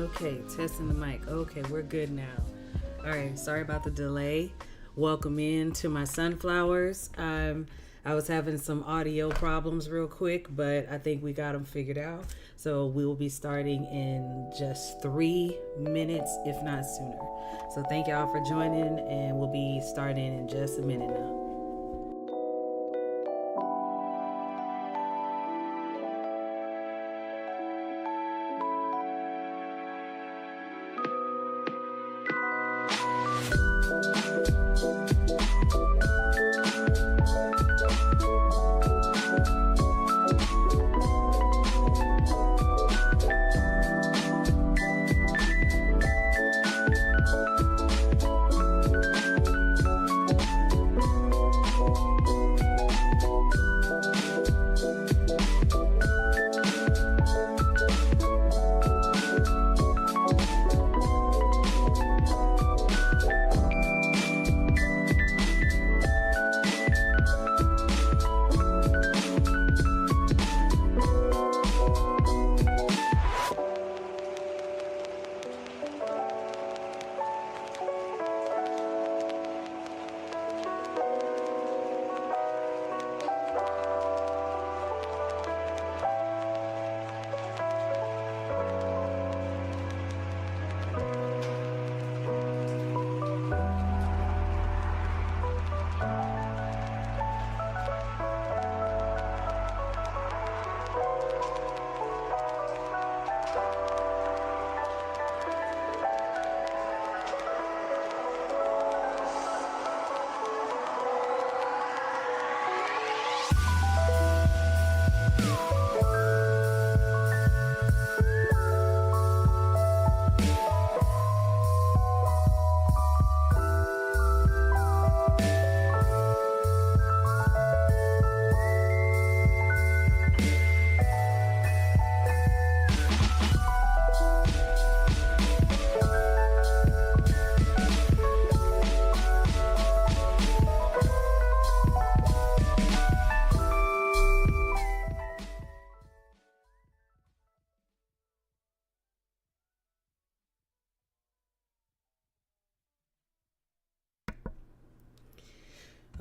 Okay, testing the mic. Okay, we're good now. All right, sorry about the delay. Welcome in to my sunflowers. I was having some audio problems real quick, but I think we got them figured out. So we will be starting in just 3 minutes, if not sooner. So thank y'all for joining, and we'll be starting in just a minute now.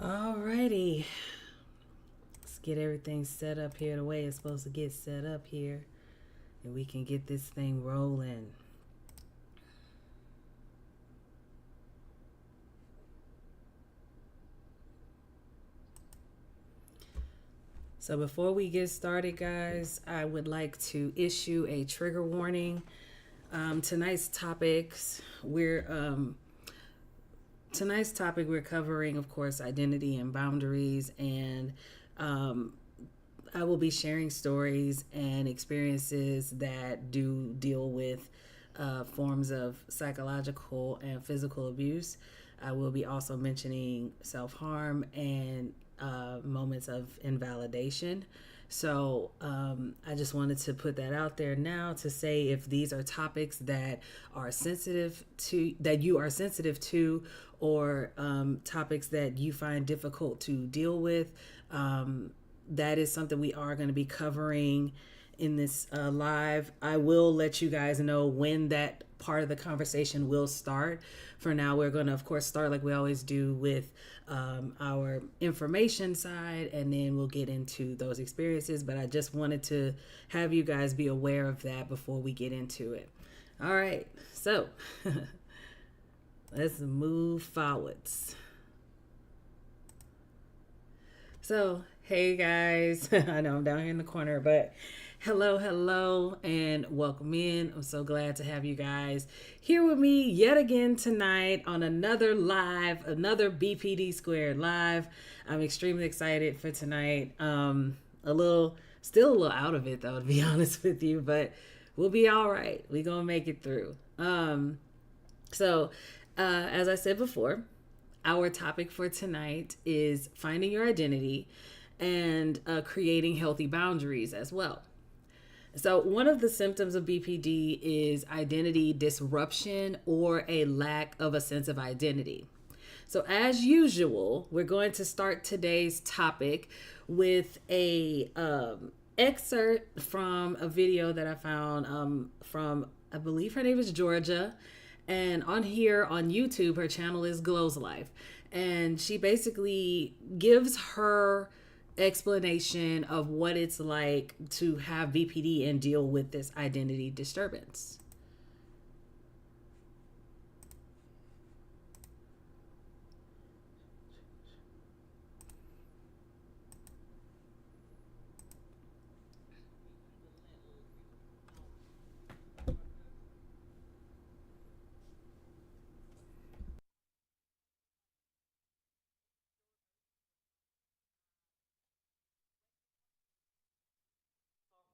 Alrighty, let's get everything set up here the way it's supposed to get set up here, and we can get this thing rolling. So before we get started, guys, I would like to issue a trigger warning. Tonight's topic we're covering, of course, identity and boundaries, and I will be sharing stories and experiences that do deal with forms of psychological and physical abuse. I will be also mentioning self-harm and moments of invalidation. So I just wanted to put that out there now to say if these are topics that are sensitive to, that you are sensitive to, or topics that you find difficult to deal with, that is something we are going to be covering in this live. I will let you guys know when that part of the conversation will start. For now, we're going to, of course, start like we always do with our information side, and then we'll get into those experiences. But I just wanted to have you guys be aware of that before we get into it. All right, so let's move forwards. So, hey guys, I know I'm down here in the corner, but hello, and welcome in. I'm so glad to have you guys here with me yet again tonight on another BPD Squared live. I'm extremely excited for tonight. Still a little out of it though, to be honest with you, but we'll be all right. We're gonna make it through. As I said before, our topic for tonight is finding your identity and creating healthy boundaries as well. So one of the symptoms of BPD is identity disruption or a lack of a sense of identity. So as usual, we're going to start today's topic with a excerpt from a video that I found from I believe her name is Georgia. And on here on YouTube, her channel is Glow's Life. And she basically gives her explanation of what it's like to have BPD and deal with this identity disturbance.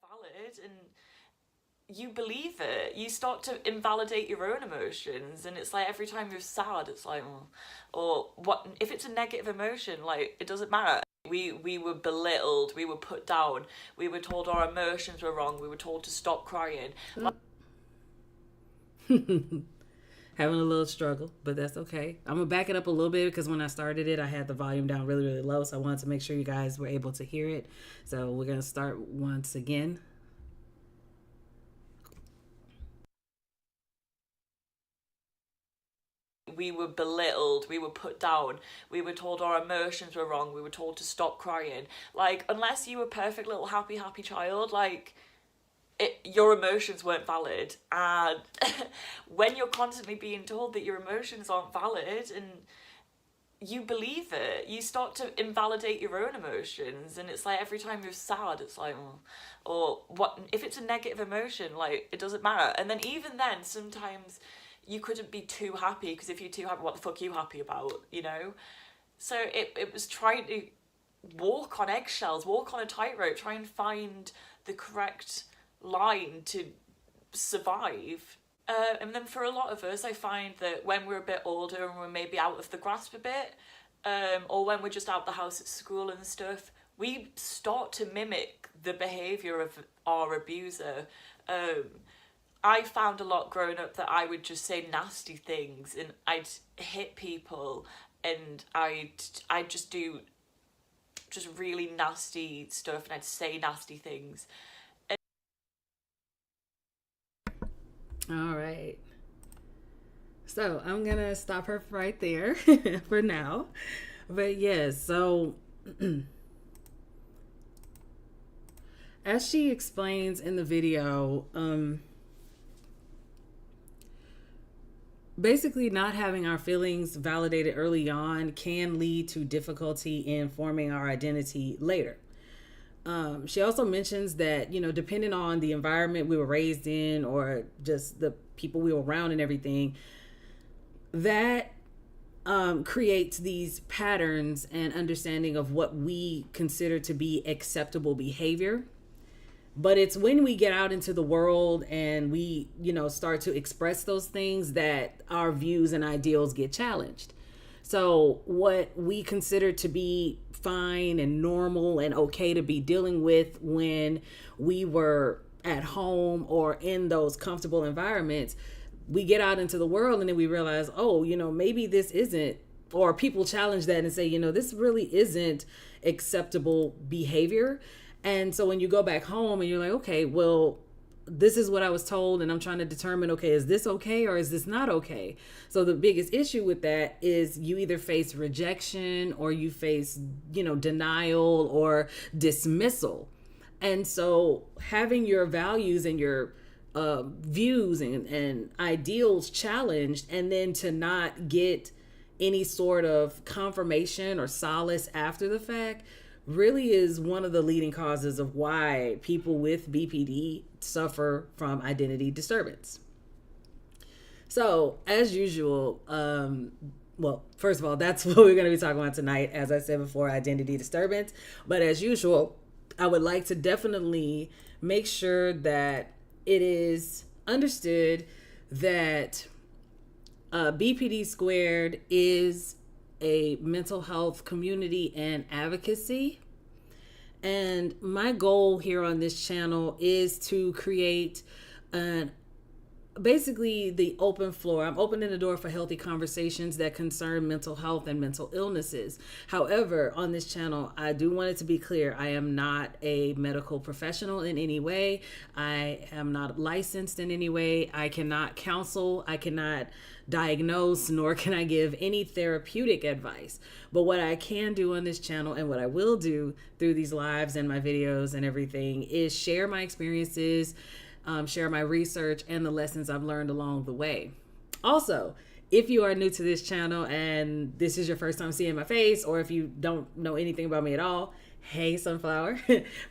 Valid, and you believe it. You start to invalidate your own emotions, and it's like every time you're sad, it's like, oh, or what if it's a negative emotion? Like, it doesn't matter. We were belittled, we were put down, we were told our emotions were wrong, we were told to stop crying. Like, Having a little struggle, but that's okay. I'm gonna back it up a little bit because when I started it, I had the volume down really, really low. So I wanted to make sure you guys were able to hear it. So we're gonna start once again. we were belittled, we were put down, we were told our emotions were wrong, we were told to stop crying. Like, unless you were a perfect little happy child, like, your emotions weren't valid. And when you're constantly being told that your emotions aren't valid and you believe it, you start to invalidate your own emotions, and it's like every time you're sad, it's like, oh, or what if it's a negative emotion? Like, it doesn't matter. And then even then, sometimes you couldn't be too happy, because if you're too happy, what the fuck are you happy about, you know? So it was trying to walk on eggshells, walk on a tightrope, try and find the correct line to survive. And then for a lot of us, I find that when we're a bit older and we're maybe out of the grasp a bit, or when we're just out the house at school and stuff, we start to mimic the behaviour of our abuser. I found a lot growing up that I would just say nasty things, and I'd hit people, and I'd just do just really nasty stuff, and I'd say nasty things. All right. So I'm gonna stop her right there for now. But yes, so as she explains in the video, basically not having our feelings validated early on can lead to difficulty in forming our identity later. She also mentions that, you know, depending on the environment we were raised in or just the people we were around and everything, that creates these patterns and understanding of what we consider to be acceptable behavior. But it's when we get out into the world and we, you know, start to express those things that our views and ideals get challenged. So what we consider to be fine and normal and okay to be dealing with when we were at home or in those comfortable environments, we get out into the world and then we realize, oh, you know, maybe this isn't, or people challenge that and say, you know, this really isn't acceptable behavior. And so when you go back home and you're like, okay, well, this is what I was told, and I'm trying to determine, okay, is this okay or is this not okay? So the biggest issue with that is you either face rejection or you face, you know, denial or dismissal. And so having your values and your views and ideals challenged, and then to not get any sort of confirmation or solace after the fact, really is one of the leading causes of why people with BPD suffer from identity disturbance. So, as usual, well, first of all, that's what we're going to be talking about tonight, as I said before, identity disturbance. But as usual, I would like to definitely make sure that it is understood that BPD Squared is a mental health community and advocacy. And my goal here on this channel is to create an basically the open floor. I'm opening the door for healthy conversations that concern mental health and mental illnesses. However, on this channel, I do want it to be clear, I am not a medical professional in any way. I am not licensed in any way. I cannot counsel. I cannot diagnose, nor can I give any therapeutic advice. But what I can do on this channel, and what I will do through these lives and my videos and everything, is share my experiences, share my research, and the lessons I've learned along the way. Also, if you are new to this channel and this is your first time seeing my face, or if you don't know anything about me at all, hey Sunflower,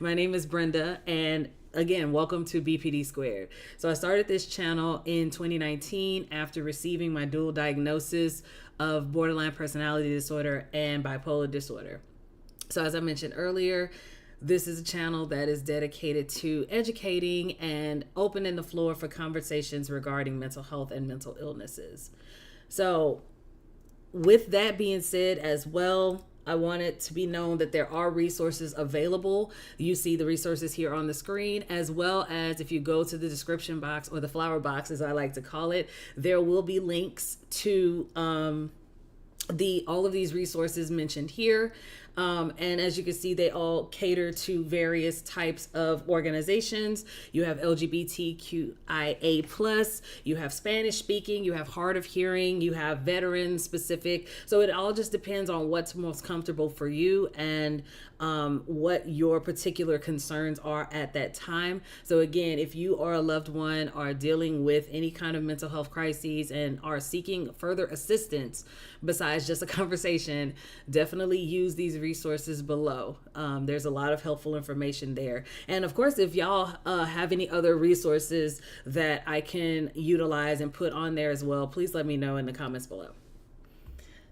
my name is Brenda, and again, welcome to BPD Squared. So I started this channel in 2019 after receiving my dual diagnosis of borderline personality disorder and bipolar disorder. So as I mentioned earlier, this is a channel that is dedicated to educating and opening the floor for conversations regarding mental health and mental illnesses. So with that being said as well, I want it to be known that there are resources available. You see the resources here on the screen, as well as if you go to the description box, or the flower box as I like to call it, there will be links to all of these resources mentioned here. And as you can see, they all cater to various types of organizations. You have LGBTQIA+, you have Spanish speaking, you have hard of hearing, you have veteran specific. So it all just depends on what's most comfortable for you and what your particular concerns are at that time. So again, if you or a loved one are dealing with any kind of mental health crises and are seeking further assistance besides just a conversation, definitely use these resources below. There's a lot of helpful information there. And of course, if y'all have any other resources that I can utilize and put on there as well, please let me know in the comments below.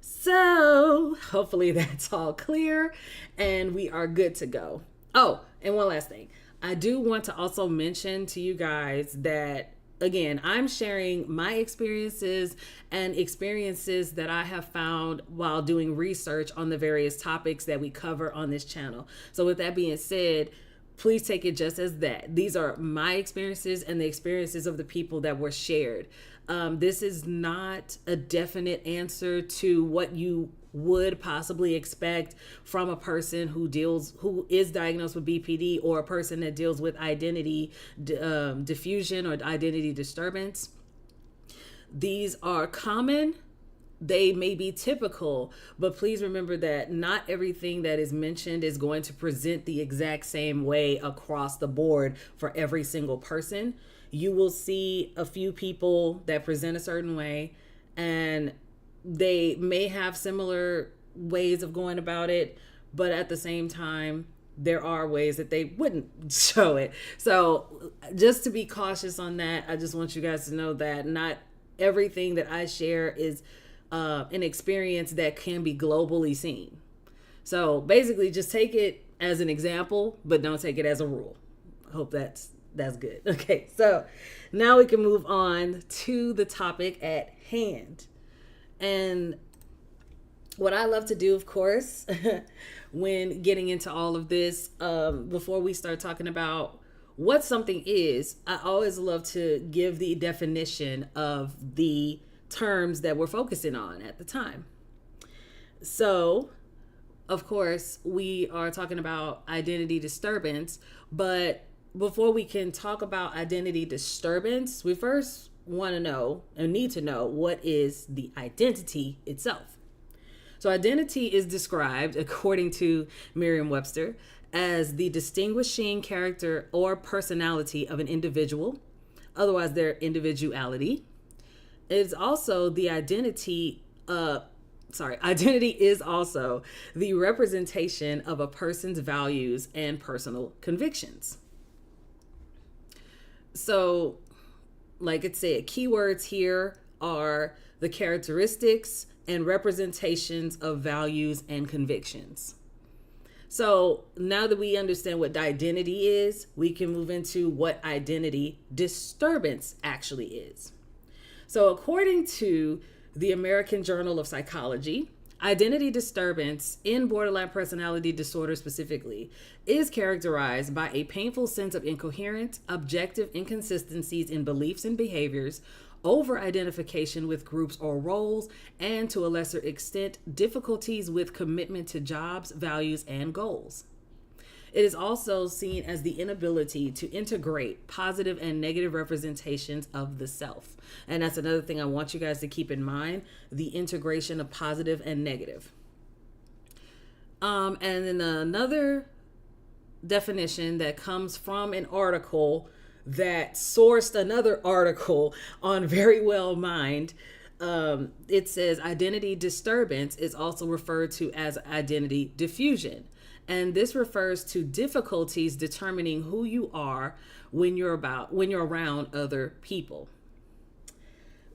So hopefully that's all clear and we are good to go. Oh, and one last thing. I do want to also mention to you guys that, again, I'm sharing my experiences and experiences that I have found while doing research on the various topics that we cover on this channel. So with that being said, please take it just as that. These are my experiences and the experiences of the people that were shared. This is not a definite answer to what you would possibly expect from a person who is diagnosed with BPD, or a person that deals with identity diffusion or identity disturbance. These are common. They may be typical, but please remember that not everything that is mentioned is going to present the exact same way across the board for every single person. You will see a few people that present a certain way, and they may have similar ways of going about it, but at the same time, there are ways that they wouldn't show it. So just to be cautious on that, I just want you guys to know that not everything that I share is an experience that can be globally seen. So basically just take it as an example, but don't take it as a rule. I hope that's good. Okay, so now we can move on to the topic at hand. And what I love to do, of course, when getting into all of this, before we start talking about what something is, I always love to give the definition of the terms that we're focusing on at the time. So, of course, we are talking about identity disturbance, but before we can talk about identity disturbance, we first want to know and need to know what is the identity itself. So identity is described, according to Merriam-Webster, as the distinguishing character or personality of an individual, otherwise their individuality. It's also the identity is also the representation of a person's values and personal convictions. So, like it said, keywords here are the characteristics and representations of values and convictions. So now that we understand what identity is, we can move into what identity disturbance actually is. So according to the American Journal of Psychology, Identity disturbance in borderline personality disorder specifically is characterized by a painful sense of incoherent, objective inconsistencies in beliefs and behaviors, over identification with groups or roles, and to a lesser extent, difficulties with commitment to jobs, values, and goals. It is also seen as the inability to integrate positive and negative representations of the self. And that's another thing I want you guys to keep in mind, the integration of positive and negative. And then another definition that comes from an article that sourced another article on Very Well Mind. It says identity disturbance is also referred to as identity diffusion. And this refers to difficulties determining who you are when you're around other people.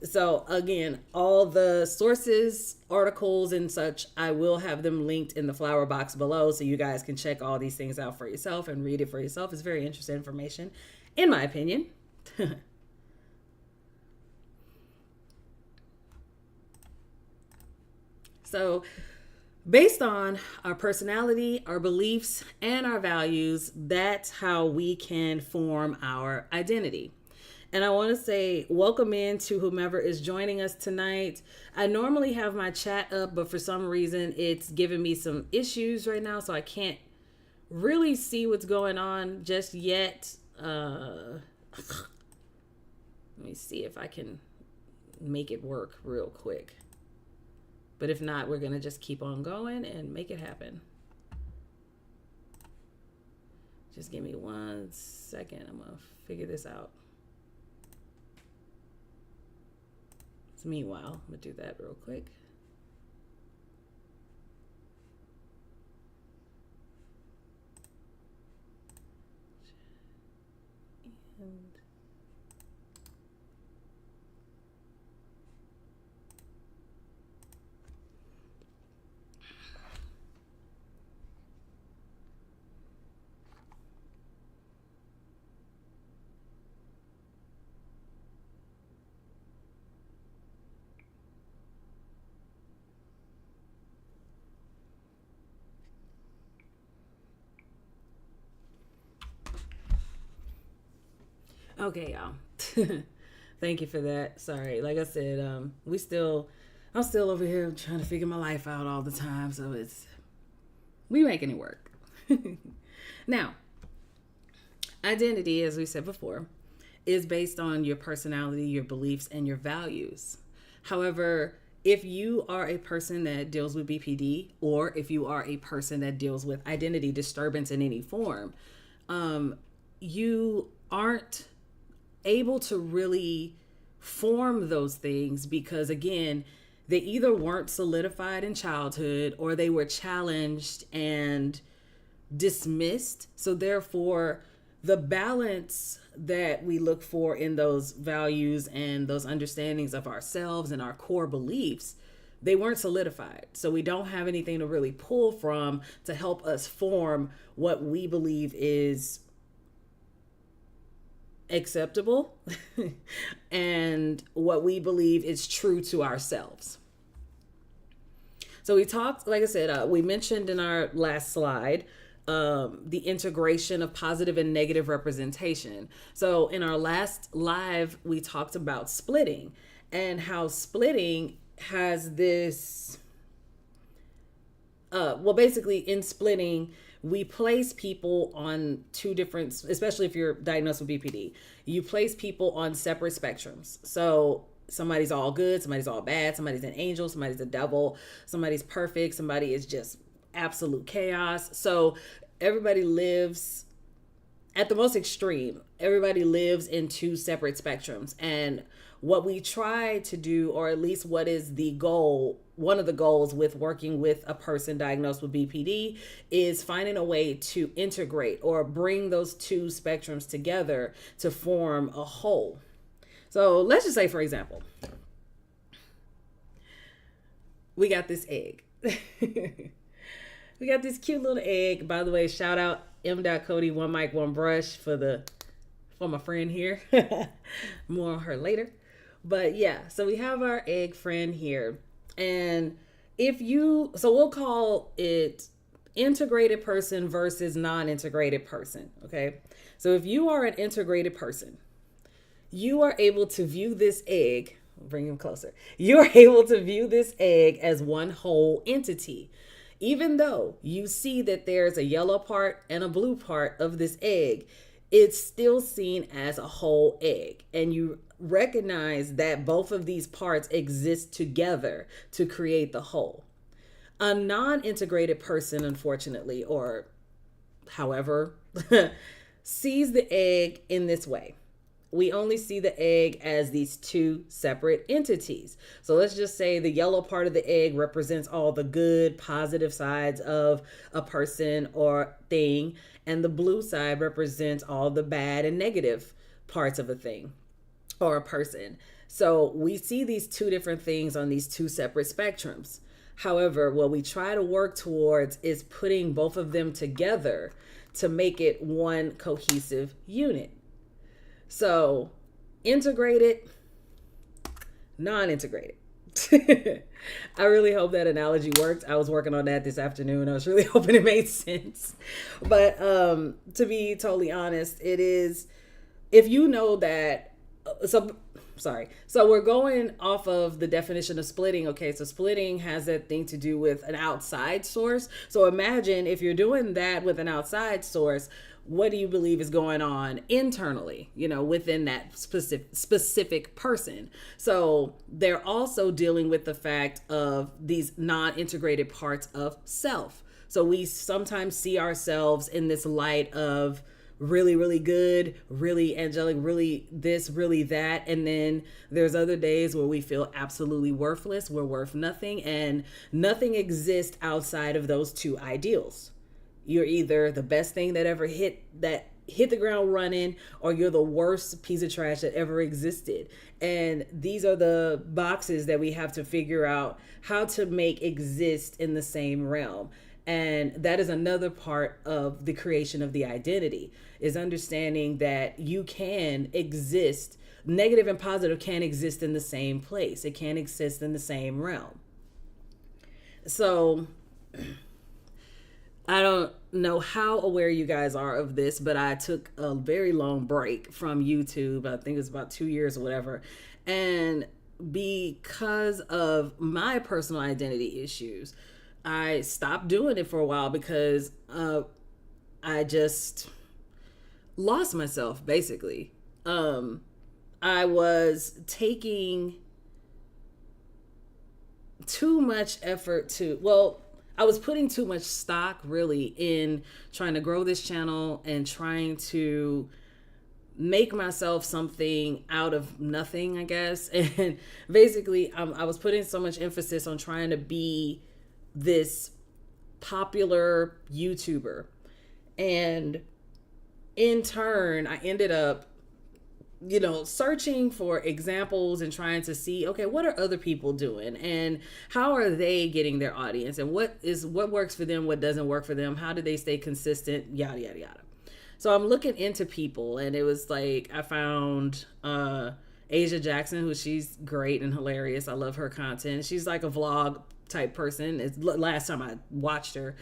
So again, all the sources, articles, and such, I will have them linked in the flower box below so you guys can check all these things out for yourself and read it for yourself. It's very interesting information, in my opinion. So based on our personality, our beliefs, and our values, that's how we can form our identity. And I want to say welcome in to whomever is joining us tonight. I normally have my chat up, but for some reason it's giving me some issues right now, so I can't really see what's going on just yet. Let me see if I can make it work real quick. But if not, we're going to just keep on going and make it happen. Just give me 1 second. I'm going to figure this out. So meanwhile, I'm going to do that real quick. And okay, y'all. Thank you for that. Sorry. Like I said, I'm still over here trying to figure my life out all the time. So we making it work. Now, identity, as we said before, is based on your personality, your beliefs, and your values. However, if you are a person that deals with BPD, or if you are a person that deals with identity disturbance in any form, you aren't able to really form those things because, again, they either weren't solidified in childhood or they were challenged and dismissed. So therefore, the balance that we look for in those values and those understandings of ourselves and our core beliefs, they weren't solidified. So we don't have anything to really pull from to help us form what we believe is acceptable and what we believe is true to ourselves. So we talked, like I said, we mentioned in our last slide, the integration of positive and negative representation. So in our last live, we talked about splitting and how splitting has this, basically in splitting, we place people on two different, especially if you're diagnosed with BPD, you place people on separate spectrums. So somebody's all good, somebody's all bad, somebody's an angel, somebody's a devil, somebody's perfect, somebody is just absolute chaos. So everybody lives at the most extreme. Everybody lives in two separate spectrums. And what we try to do, or at least what is the goal, one of the goals with working with a person diagnosed with BPD, is finding a way to integrate or bring those two spectrums together to form a whole. So let's just say, for example, we got this egg. We got this cute little egg. By the way, shout out M.Cody, One Mic, One Brush for my friend here. More on her later. But yeah, so we have our egg friend here. And So we'll call it integrated person versus non-integrated person. Okay. So if you are an integrated person, you are able to view this egg, bring him closer. You are able to view this egg as one whole entity. Even though you see that there's a yellow part and a blue part of this egg, it's still seen as a whole egg. And you recognize that both of these parts exist together to create the whole. A non-integrated person, unfortunately, or however, sees the egg in this way. We only see the egg as these two separate entities. So let's just say the yellow part of the egg represents all the good, positive sides of a person or thing, and the blue side represents all the bad and negative parts of a thing or a person. So we see these two different things on these two separate spectrums. However, what we try to work towards is putting both of them together to make it one cohesive unit. So, integrated, non-integrated. I really hope that analogy worked. I was working on that this afternoon. I was really hoping it made sense. But to be totally honest, it is, if you know that, so we're going off of the definition of splitting. Okay, so splitting has that thing to do with an outside source. So imagine if you're doing that with an outside source, what do you believe is going on internally, within that specific person? So they're also dealing with the fact of these non-integrated parts of self. So we sometimes see ourselves in this light of really, really good, really angelic, really this, really that. And then there's other days where we feel absolutely worthless. We're worth nothing, and nothing exists outside of those two ideals. You're either the best thing that ever hit the ground running, or you're the worst piece of trash that ever existed. And these are the boxes that we have to figure out how to make exist in the same realm. And that is another part of the creation of the identity, is understanding that you can exist, negative and positive can exist in the same place. It can exist in the same realm. So I don't know how aware you guys are of this, but I took a very long break from YouTube. I think it was about 2 years or whatever. And because of my personal identity issues, I stopped doing it for a while because I just lost myself, basically. I was taking too much effort I was putting too much stock really in trying to grow this channel and trying to make myself something out of nothing, I guess. And basically, I was putting so much emphasis on trying to be this popular YouTuber. And in turn, I ended up, searching for examples and trying to see, okay, what are other people doing and how are they getting their audience, and what works for them, what doesn't work for them, how do they stay consistent, yada, yada, yada. So I'm looking into people, and it was like, I found Asia Jackson, who she's great and hilarious. I love her content. She's like a vlog type person. It's last time I watched her.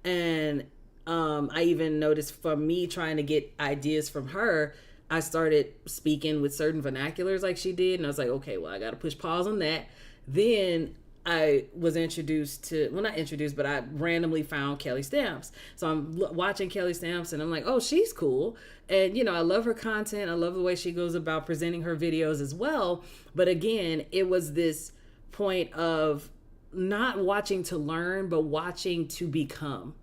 And I even noticed, for me trying to get ideas from her, I started speaking with certain vernaculars like she did. And I was like, okay, well, I got to push pause on that. Then I was introduced to, well, not introduced, but I randomly found Kelly Stamps. So I'm watching Kelly Stamps and I'm like, oh, she's cool. And, I love her content. I love the way she goes about presenting her videos as well. But again, it was this point of not watching to learn, but watching to become.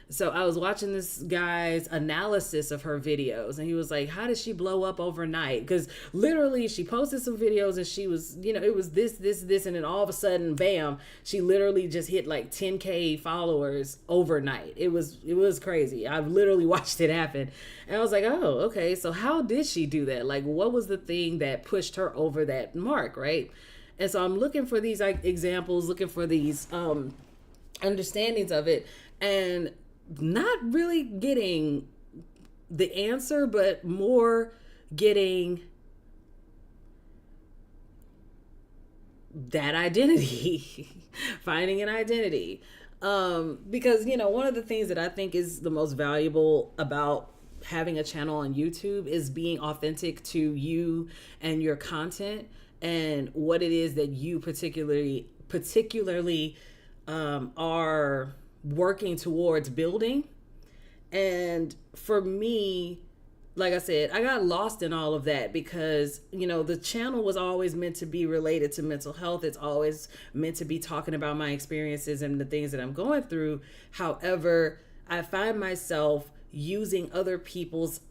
So I was watching this guy's analysis of her videos, and he was like, how did she blow up overnight? Because literally she posted some videos and she was, it was this, and then all of a sudden, bam, she literally just hit like 10K followers overnight. It was crazy. I've literally watched it happen. And I was like, oh, okay. So how did she do that? Like, what was the thing that pushed her over that mark, right? And so I'm looking for these examples, looking for these understandings of it, and not really getting the answer, but more getting that identity, finding an identity. Because, one of the things that I think is the most valuable about having a channel on YouTube is being authentic to you and your content and what it is that you particularly are working towards building. And for me, like I said, I got lost in all of that because, the channel was always meant to be related to mental health. It's always meant to be talking about my experiences and the things that I'm going through. However, I find myself using other people's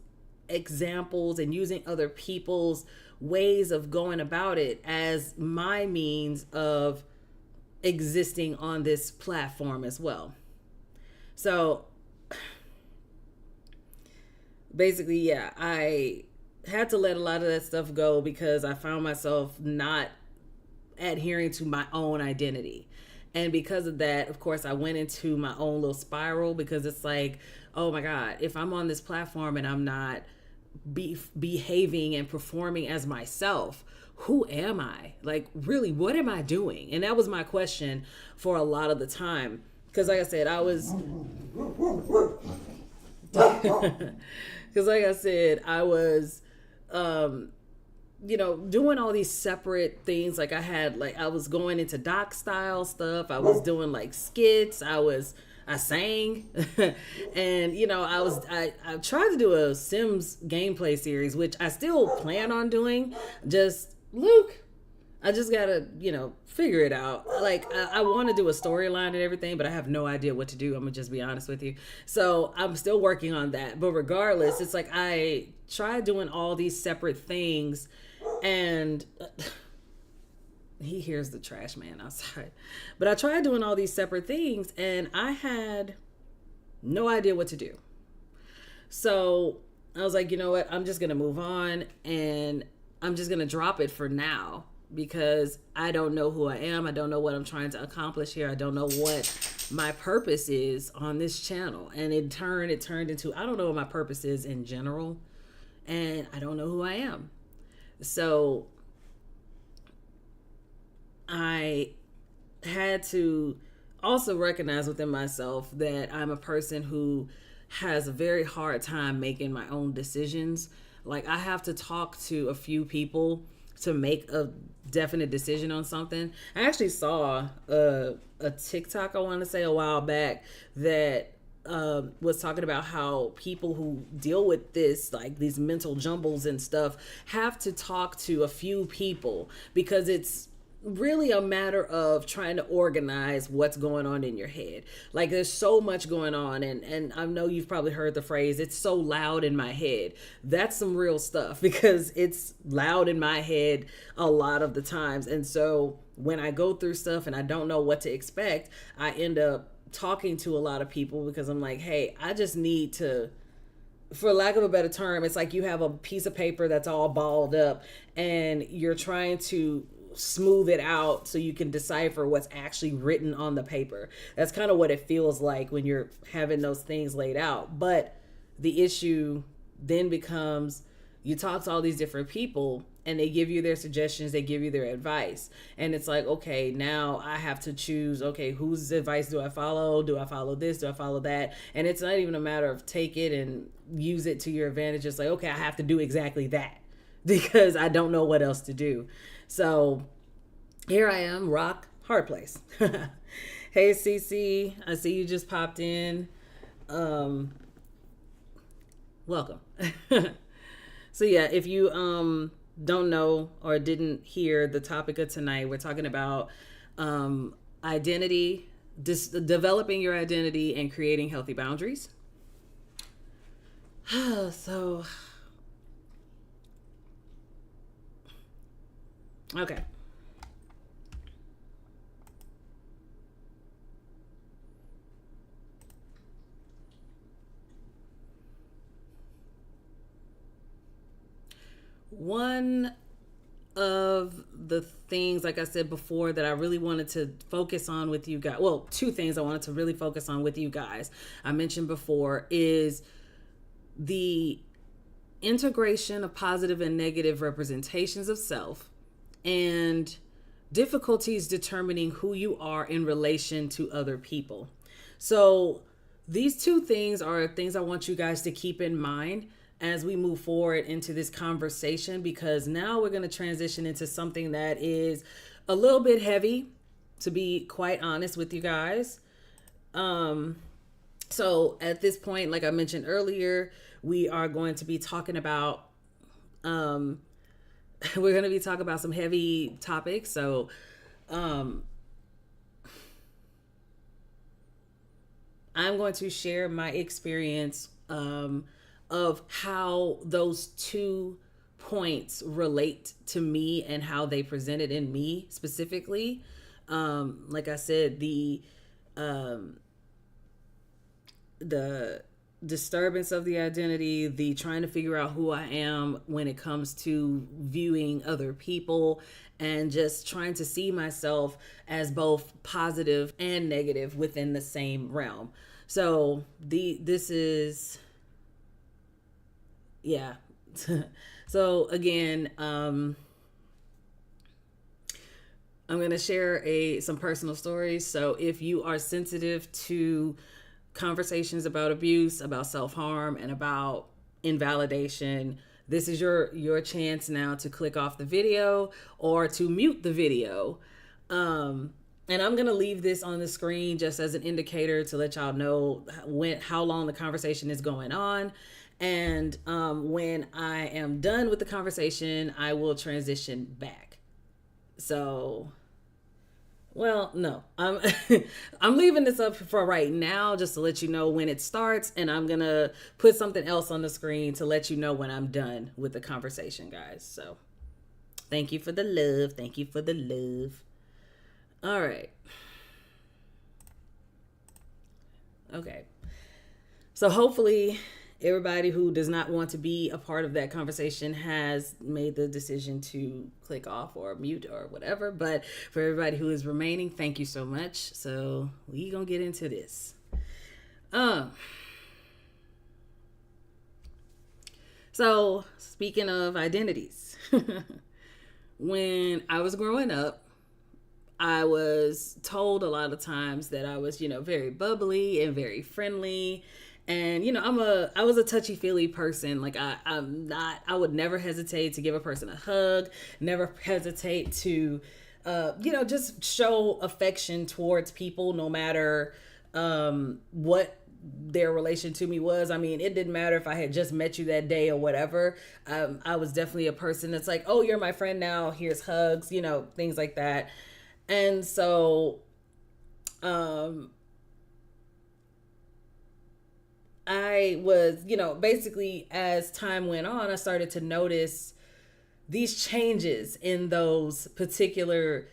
examples and using other people's ways of going about it as my means of existing on this platform as well. So basically, yeah, I had to let a lot of that stuff go because I found myself not adhering to my own identity. And because of that, of course, I went into my own little spiral because it's like, oh my God, if I'm on this platform and I'm not behaving and performing as myself, who am I? Like, really, what am I doing? And that was my question for a lot of the time. Because like I said, I was... Because like I said, I was, doing all these separate things. Like I was going into doc style stuff. I was doing like skits. I sang. And, I tried to do a Sims gameplay series, which I still plan on doing. Luke, I just gotta, figure it out. Like, I want to do a storyline and everything, but I have no idea what to do. I'm gonna just be honest with you. So I'm still working on that. But regardless, it's like I tried doing all these separate things, and he hears the trash man outside. But I tried doing all these separate things, and I had no idea what to do. So I was like, you know what? I'm just gonna move on, and I'm just gonna drop it for now. Because I don't know who I am. I don't know what I'm trying to accomplish here. I don't know what my purpose is on this channel. And it turned into, I don't know what my purpose is in general. And I don't know who I am. So I had to also recognize within myself that I'm a person who has a very hard time making my own decisions. Like, I have to talk to a few people to make a definite decision on something. I actually saw a TikTok, I want to say, a while back that was talking about how people who deal with this, like these mental jumbles and stuff, have to talk to a few people because it's really a matter of trying to organize what's going on in your head. Like, there's so much going on, and I know you've probably heard the phrase, it's so loud in my head. That's some real stuff because it's loud in my head a lot of the times. And so when I go through stuff and I don't know what to expect, I end up talking to a lot of people because I'm like, hey, I just need to, for lack of a better term, it's like you have a piece of paper that's all balled up and you're trying to smooth it out so you can decipher what's actually written on the paper. That's kind of what it feels like when you're having those things laid out. But the issue then becomes you talk to all these different people and they give you their suggestions, they give you their advice. And it's like, okay, now I have to choose, okay, whose advice do I follow? Do I follow this? Do I follow that? And it's not even a matter of take it and use it to your advantage. It's like, okay, I have to do exactly that because I don't know what else to do. So here I am, rock, hard place. Hey, Cece, I see you just popped in. Welcome. So yeah, if you don't know or didn't hear the topic of tonight, we're talking about identity, developing your identity and creating healthy boundaries. So, okay. One of the things, like I said before, that I really wanted to focus on with you guys, well, two things I wanted to really focus on with you guys, I mentioned before, is the integration of positive and negative representations of self and difficulties determining who you are in relation to other people. So these two things are things I want you guys to keep in mind as we move forward into this conversation, because now we're going to transition into something that is a little bit heavy, to be quite honest with you guys. So at this point, like I mentioned earlier, we are going to be talking about we're going to be talking about some heavy topics. So I'm going to share my experience of how those 2 points relate to me and how they presented in me specifically. Like I said, the disturbance of the identity, the trying to figure out who I am when it comes to viewing other people, and just trying to see myself as both positive and negative within the same realm. So this is, yeah. So again, I'm going to share some personal stories. So if you are sensitive to conversations about abuse, about self-harm, and about invalidation, this is your chance now to click off the video or to mute the video. And I'm going to leave this on the screen just as an indicator to let y'all know how long the conversation is going on. And when I am done with the conversation, I will transition back. So, well, no, I'm leaving this up for right now just to let you know when it starts, and I'm going to put something else on the screen to let you know when I'm done with the conversation, guys. So thank you for the love. Thank you for the love. All right. Okay. So hopefully everybody who does not want to be a part of that conversation has made the decision to click off or mute or whatever. But for everybody who is remaining, thank you so much. So we gonna get into this. So speaking of identities, when I was growing up, I was told a lot of times that I was, very bubbly and very friendly. And, I was a touchy-feely person. Like I would never hesitate to give a person a hug, never hesitate to, just show affection towards people, no matter what their relation to me was. I mean, it didn't matter if I had just met you that day or whatever. I was definitely a person that's like, oh, you're my friend now, here's hugs, things like that. And so, I was, basically as time went on, I started to notice these changes in those particular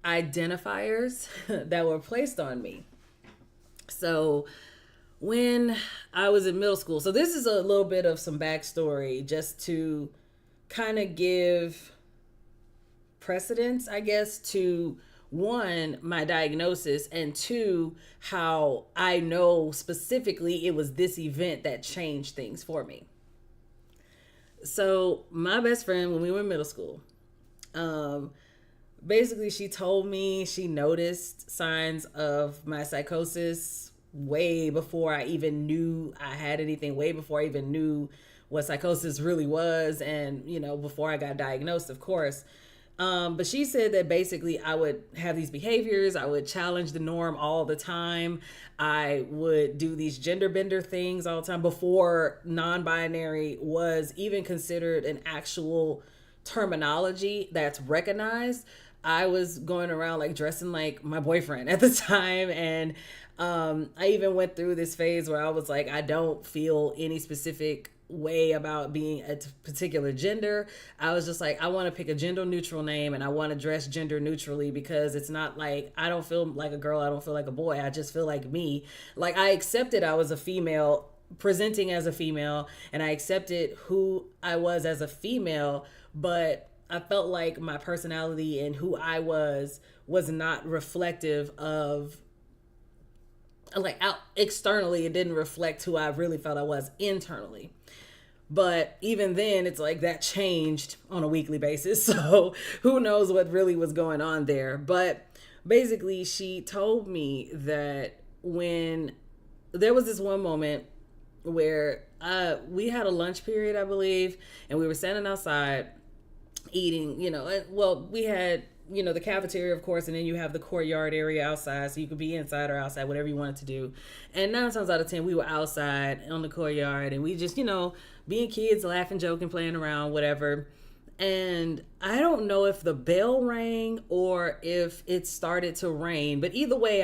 identifiers that were placed on me. So when I was in middle school, so this is a little bit of some backstory just to kind of give precedence, I guess, to one, my diagnosis, and two, how I know specifically it was this event that changed things for me. So my best friend, when we were in middle school, basically she told me she noticed signs of my psychosis way before I even knew I had anything, way before I even knew what psychosis really was, and before I got diagnosed, of course. But she said that basically I would have these behaviors. I would challenge the norm all the time. I would do these gender bender things all the time before non-binary was even considered an actual terminology that's recognized. I was going around like dressing like my boyfriend at the time. And I even went through this phase where I was like, I don't feel any specific way about being a particular gender. I was just like, I want to pick a gender neutral name and I want to dress gender neutrally, because it's not like I don't feel like a girl, I don't feel like a boy, I just feel like me. Like I accepted I was a female presenting as a female, and I accepted who I was as a female, but I felt like my personality and who I was not reflective of, like, out externally. It didn't reflect who I really felt I was internally. But even then, it's like that changed on a weekly basis. So who knows what really was going on there. But basically, she told me that when there was this one moment where we had a lunch period, I believe, and we were standing outside eating, well, we had, the cafeteria, of course, and then you have the courtyard area outside, so you could be inside or outside, whatever you wanted to do. And 9 times out of 10, we were outside on the courtyard, and we just, being kids, laughing, joking, playing around, whatever. And I don't know if the bell rang or if it started to rain, but either way,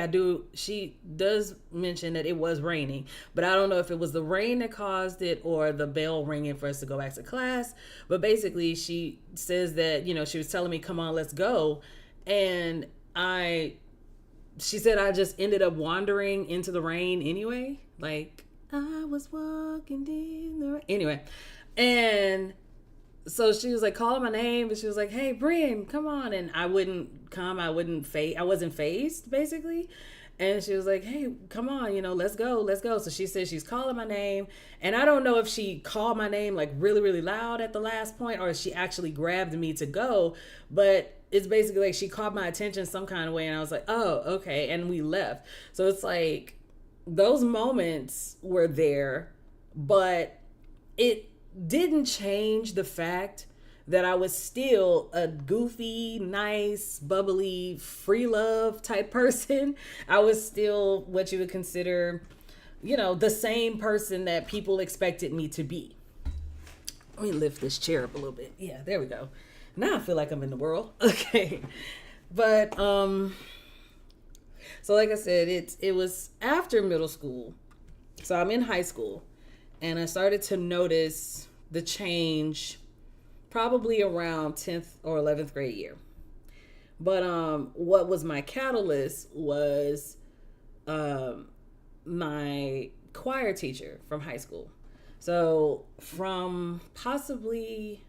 she does mention that it was raining, but I don't know if it was the rain that caused it or the bell ringing for us to go back to class. But basically, she says that, she was telling me, come on, let's go. And she said I just ended up wandering into the rain anyway. Like, I was walking in the rain. Anyway. And so she was like calling my name, but she was like, hey, Brian, come on. And I wouldn't come. I wasn't phased, basically. And she was like, hey, come on, let's go, let's go. So she said she's calling my name. And I don't know if she called my name like really, really loud at the last point or if she actually grabbed me to go. But it's basically like she caught my attention some kind of way. And I was like, oh, okay. And we left. So it's like those moments were there, but it didn't change the fact that I was still a goofy, nice, bubbly, free love type person. I was still what you would consider, the same person that people expected me to be. Let me lift this chair up a little bit. Yeah, there we go. Now I feel like I'm in the world. Okay. But, so like I said, it was after middle school. So I'm in high school. And I started to notice the change probably around 10th or 11th grade year. But what was my catalyst was my choir teacher from high school. So from possibly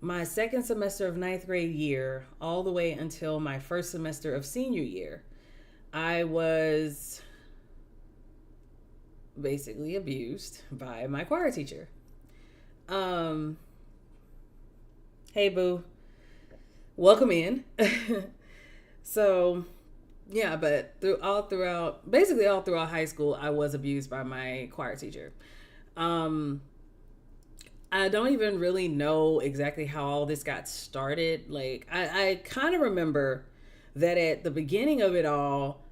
my second semester of 9th grade year all the way until my first semester of senior year, I was basically abused by my choir teacher. Hey boo, welcome in. So yeah, but all throughout high school, I was abused by my choir teacher. I don't even really know exactly how all this got started. Like I kind of remember that at the beginning of it all,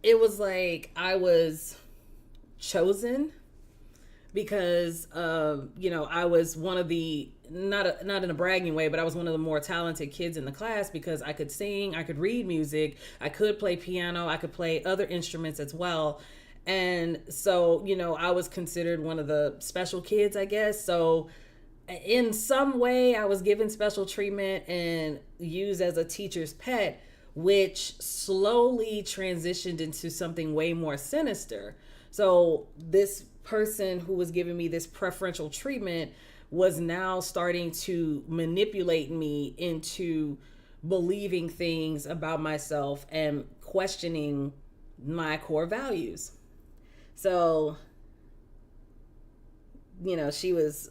it was like I was chosen because I was one of the not in a bragging way, but I was one of the more talented kids in the class because I could sing, I could read music, I could play piano, I could play other instruments as well. And so, I was considered one of the special kids, I guess. So in some way I was given special treatment and used as a teacher's pet, which slowly transitioned into something way more sinister. So this person who was giving me this preferential treatment was now starting to manipulate me into believing things about myself and questioning my core values. So, she was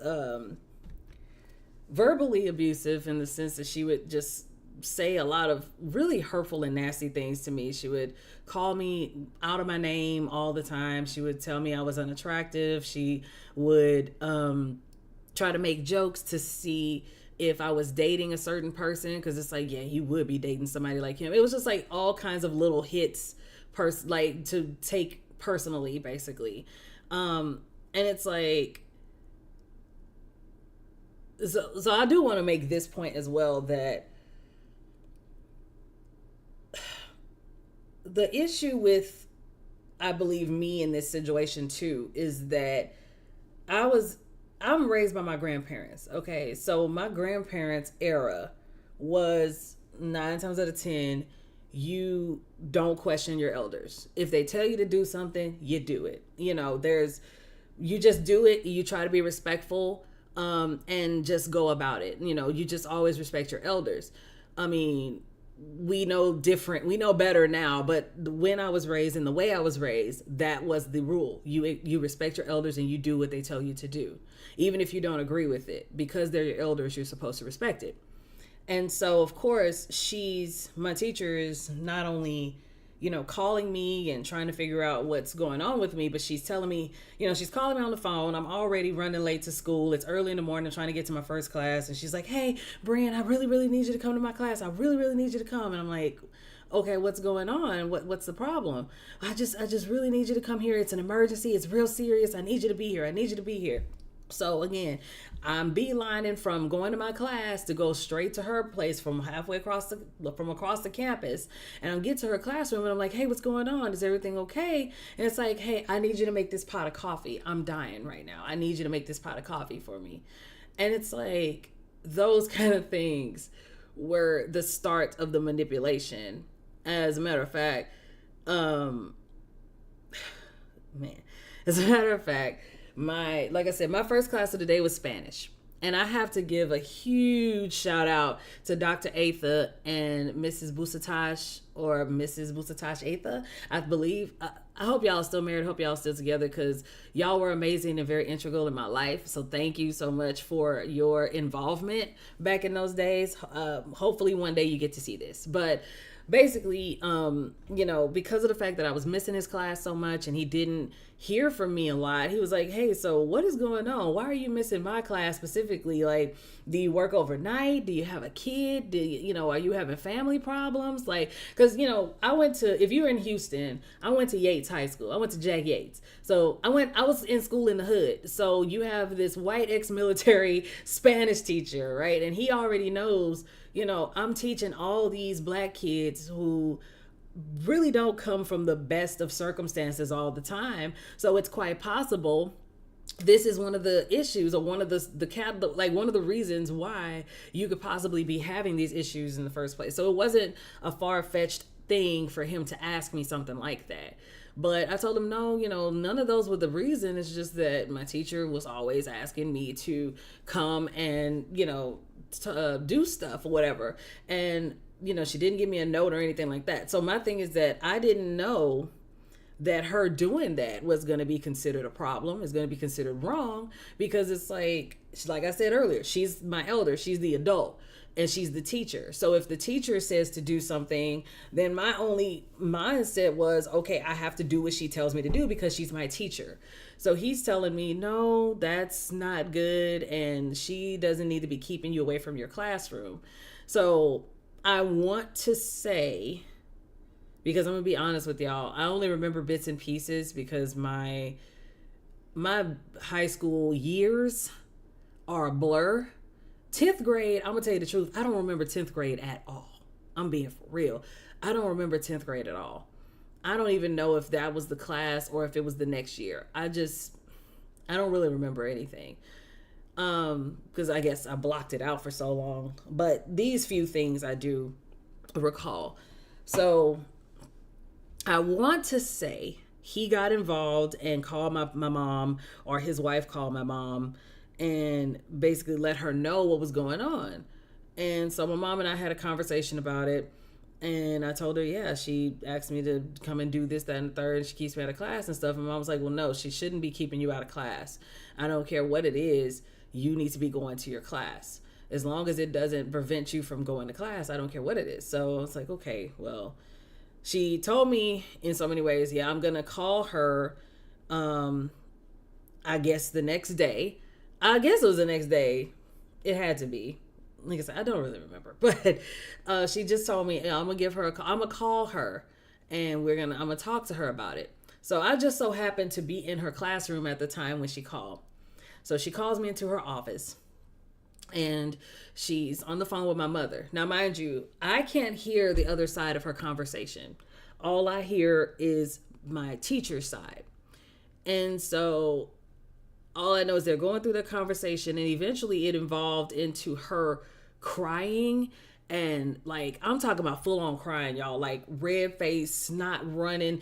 verbally abusive in the sense that she would just say a lot of really hurtful and nasty things to me. She would call me out of my name all the time. She would tell me I was unattractive. She would try to make jokes to see if I was dating a certain person, because it's like, yeah, you would be dating somebody like him. It was just like all kinds of little hits like to take personally, basically. And it's like, so I do want to make this point as well, that the issue with, I believe, me in this situation too, is that I'm raised by my grandparents. Okay. So my grandparents' era was 9 times out of 10, you don't question your elders. If they tell you to do something, you do it. You just do it. You try to be respectful, and just go about it. You just always respect your elders. I mean, we know different, we know better now, but when I was raised and the way I was raised, that was the rule. You respect your elders and you do what they tell you to do, even if you don't agree with it. Because they're your elders, you're supposed to respect it. And so, of course, my teacher is not only, calling me and trying to figure out what's going on with me, but she's telling me, she's calling me on the phone. I'm already running late to school. It's early in the morning, trying to get to my first class. And she's like, hey, Brian, I really, really need you to come to my class. I really, really need you to come. And I'm like, okay, what's going on? What's the problem? I just really need you to come here. It's an emergency. It's real serious. I need you to be here. I need you to be here. So again, I'm beelining from going to my class to go straight to her place from halfway across the campus. And I get to her classroom and I'm like, hey, what's going on? Is everything okay? And it's like, hey, I need you to make this pot of coffee. I'm dying right now. I need you to make this pot of coffee for me. And it's like those kind of things were the start of the manipulation. As a matter of fact, like I said, my first class of the day was Spanish. And I have to give a huge shout out to Dr. Atha and Mrs. Busatash, or Mrs. Busatash Atha, I believe. I hope y'all are still married. I hope y'all are still together, because y'all were amazing and very integral in my life. So thank you so much for your involvement back in those days. Hopefully one day you get to see this. But basically, because of the fact that I was missing his class so much and he didn't hear from me a lot, he was like, hey, so what is going on? Why are you missing my class specifically? Like, do you work overnight? Do you have a kid? Are you having family problems? Like, because, if you're in Houston, I went to Yates High School. I went to Jack Yates. So I was in school in the hood. So you have this white ex-military Spanish teacher, right? And he already knows, I'm teaching all these black kids who really don't come from the best of circumstances all the time. So it's quite possible this is one of the issues, or one of the reasons why you could possibly be having these issues in the first place. So it wasn't a far-fetched thing for him to ask me something like that. But I told him, no, none of those were the reason. It's just that my teacher was always asking me to come and, to do stuff or whatever. And, she didn't give me a note or anything like that. So my thing is that I didn't know that her doing that was going to be considered a problem, is going to be considered wrong, because it's like I said earlier, she's my elder, she's the adult, and she's the teacher. So if the teacher says to do something, then my only mindset was, okay, I have to do what she tells me to do because she's my teacher. So he's telling me, no, that's not good, and she doesn't need to be keeping you away from your classroom. So I want to say, because I'm gonna be honest with y'all, I only remember bits and pieces because my high school years are a blur. 10th grade, I'm gonna tell you the truth, I don't remember 10th grade at all. I'm being for real. I don't remember 10th grade at all. I don't even know if that was the class or if it was the next year. I don't really remember anything. Because I guess I blocked it out for so long. But these few things I do recall. So I want to say he got involved and called my mom, or his wife called my mom, and basically let her know what was going on. And so my mom and I had a conversation about it. And I told her, yeah, she asked me to come and do this, that, and the third. And she keeps me out of class and stuff. And mom was like, well, no, she shouldn't be keeping you out of class. I don't care what it is. You need to be going to your class. As long as it doesn't prevent you from going to class, I don't care what it is. So it's like, okay, well, she told me in so many ways, yeah, I'm going to call her, I guess the next day. I guess it was the next day. It had to be. Like I said, I don't really remember, but she just told me, I'm gonna give her a call. I'm gonna call her, and I'm gonna talk to her about it. So I just so happened to be in her classroom at the time when she called. So she calls me into her office, and she's on the phone with my mother. Now, mind you, I can't hear the other side of her conversation. All I hear is my teacher's side, and so all I know is they're going through their conversation, and eventually it evolved into her crying, and like, I'm talking about full on crying, y'all, like red face, snot running,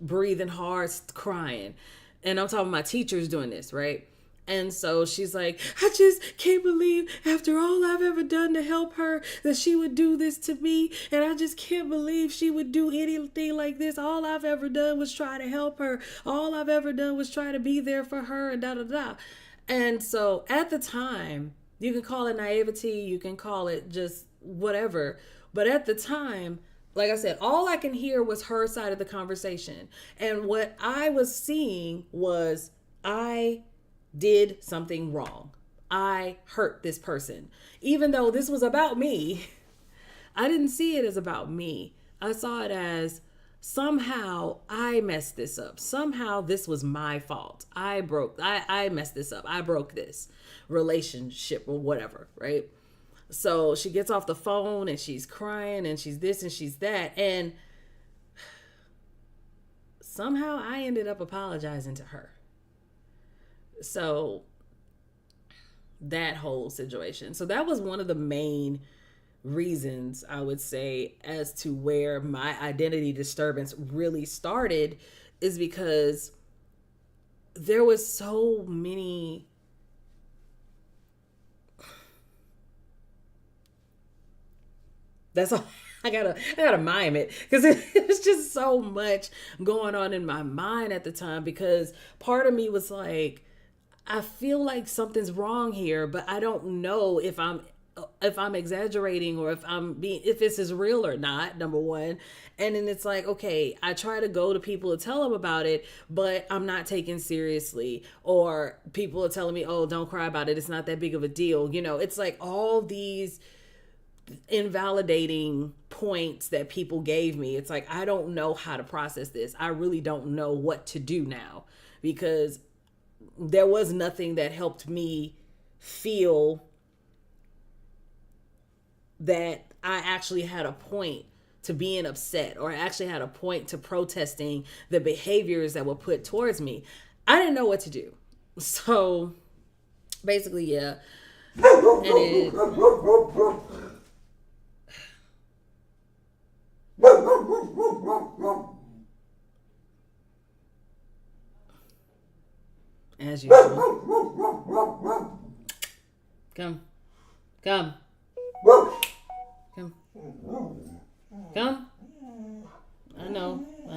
breathing hard, crying. And I'm talking, my teacher's doing this, right? And so she's like, I just can't believe after all I've ever done to help her that she would do this to me. And I just can't believe she would do anything like this. All I've ever done was try to help her. All I've ever done was try to be there for her and da da da. And so at the time, you can call it naivety, you can call it just whatever. But at the time, like I said, all I can hear was her side of the conversation. And what I was seeing was I did something wrong. I hurt this person. Even though this was about me, I didn't see it as about me. I saw it as somehow I messed this up. Somehow this was my fault. I messed this up. I broke this relationship or whatever, right? So she gets off the phone and she's crying and she's this and she's that. And somehow I ended up apologizing to her. So that whole situation. So that was one of the main reasons, I would say, as to where my identity disturbance really started, is because there was so many that's all. I gotta mime it because it was just so much going on in my mind at the time, because part of me was like, I feel like something's wrong here, but I don't know if I'm exaggerating or if this is real or not, number one. And then it's like, okay, I try to go to people to tell them about it, but I'm not taken seriously. Or people are telling me, oh, don't cry about it, it's not that big of a deal. It's like all these invalidating points that people gave me. It's like, I don't know how to process this. I really don't know what to do now, because there was nothing that helped me feel that I actually had a point to being upset, or I actually had a point to protesting the behaviors that were put towards me. I didn't know what to do. So basically, yeah. As usual. Come. Come. I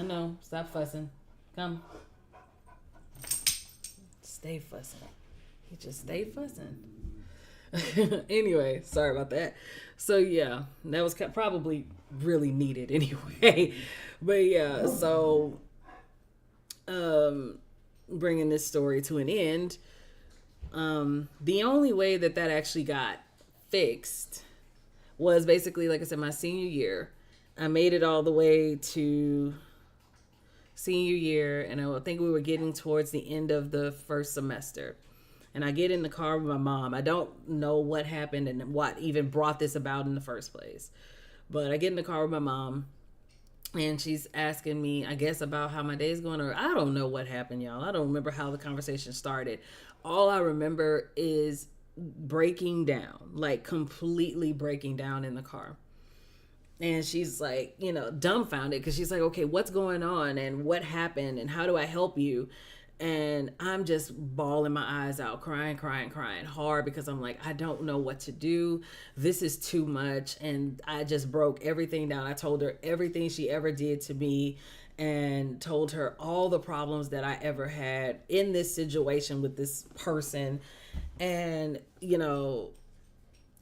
know. Stop fussing. Come. Stay fussing. He just stay fussing. Anyway, sorry about that. So yeah, that was probably really needed anyway. But yeah, so bringing this story to an end, the only way that actually got fixed was basically, like I said, my senior year. I made it all the way to senior year, and I think we were getting towards the end of the first semester. And I get in the car with my mom. I don't know what happened and what even brought this about in the first place. But I get in the car with my mom, and she's asking me, I guess, about how my day's going, or I don't know what happened, y'all. I don't remember how the conversation started. All I remember is breaking down, like completely breaking down in the car. And she's like, dumbfounded, because she's like, okay, what's going on and what happened and how do I help you? And I'm just bawling my eyes out, crying hard, because I'm like, I don't know what to do. This is too much. And I just broke everything down. I told her everything she ever did to me, and told her all the problems that I ever had in this situation with this person. And,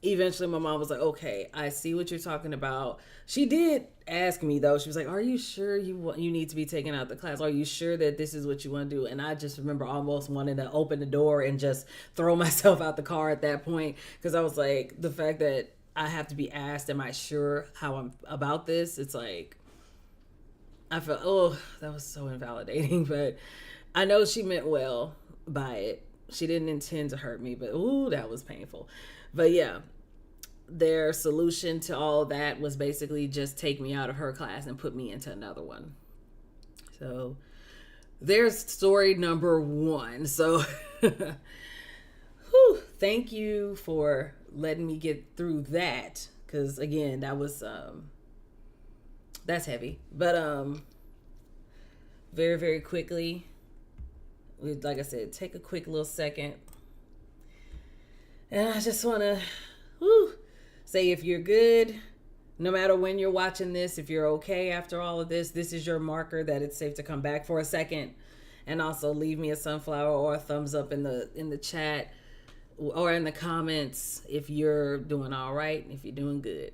eventually my mom was like, okay, I see what you're talking about. She did ask me, though. She was like, are you sure you need to be taken out of the class? Are you sure that this is what you want to do? And I just remember almost wanting to open the door and just throw myself out the car at that point, because I was like, the fact that I have to be asked, am I sure how I'm about this? It's like, I felt, oh, that was so invalidating. But I know she meant well by it. She didn't intend to hurt me, but ooh, that was painful. But yeah, their solution to all that was basically just take me out of her class and put me into another one. So there's story number one. So thank you for letting me get through that, because again, that was that's heavy. But very, very quickly, like I said, take a quick little second, And I just want to say, if you're good, no matter when you're watching this, if you're okay after all of this, this is your marker that it's safe to come back for a second. And also leave me a sunflower or a thumbs up in the chat or in the comments if you're doing all right, if you're doing good.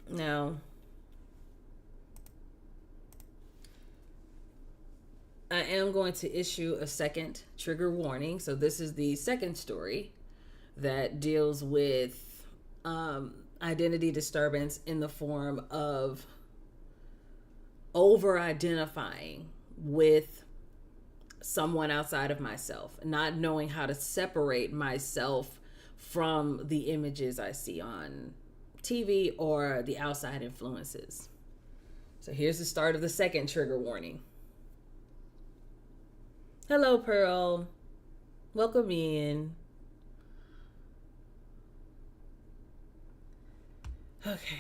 Now, I am going to issue a second trigger warning. So this is the second story that deals with identity disturbance in the form of over identifying with someone outside of myself, not knowing how to separate myself from the images I see on TV or the outside influences. So here's the start of the second trigger warning. Hello, Pearl. Welcome in. Okay.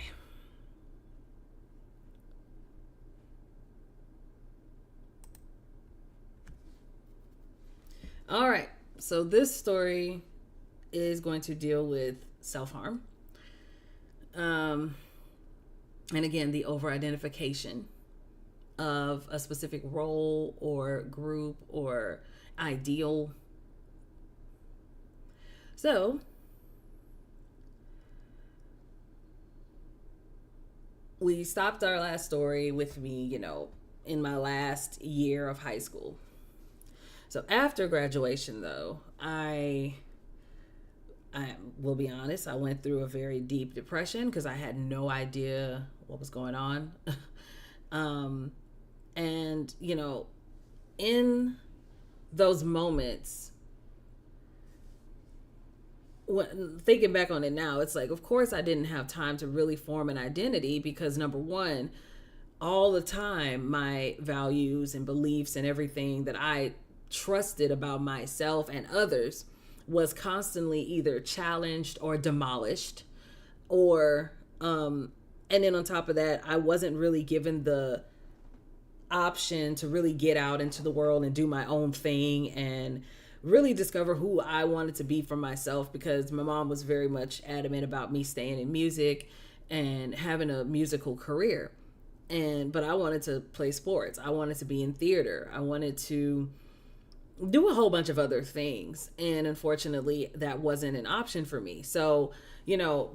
All right. So this story is going to deal with self-harm. And again, the over-identification of a specific role or group or ideal. So, we stopped our last story with me, in my last year of high school. So after graduation, though, I will be honest, I went through a very deep depression because I had no idea what was going on. And, in those moments, when thinking back on it now, it's like, of course, I didn't have time to really form an identity because, number one, all the time, my values and beliefs and everything that I trusted about myself and others was constantly either challenged or demolished, or and then on top of that, I wasn't really given the option to really get out into the world and do my own thing and really discover who I wanted to be for myself, because my mom was very much adamant about me staying in music and having a musical career. But I wanted to play sports. I wanted to be in theater. I wanted to do a whole bunch of other things. And unfortunately, that wasn't an option for me. So,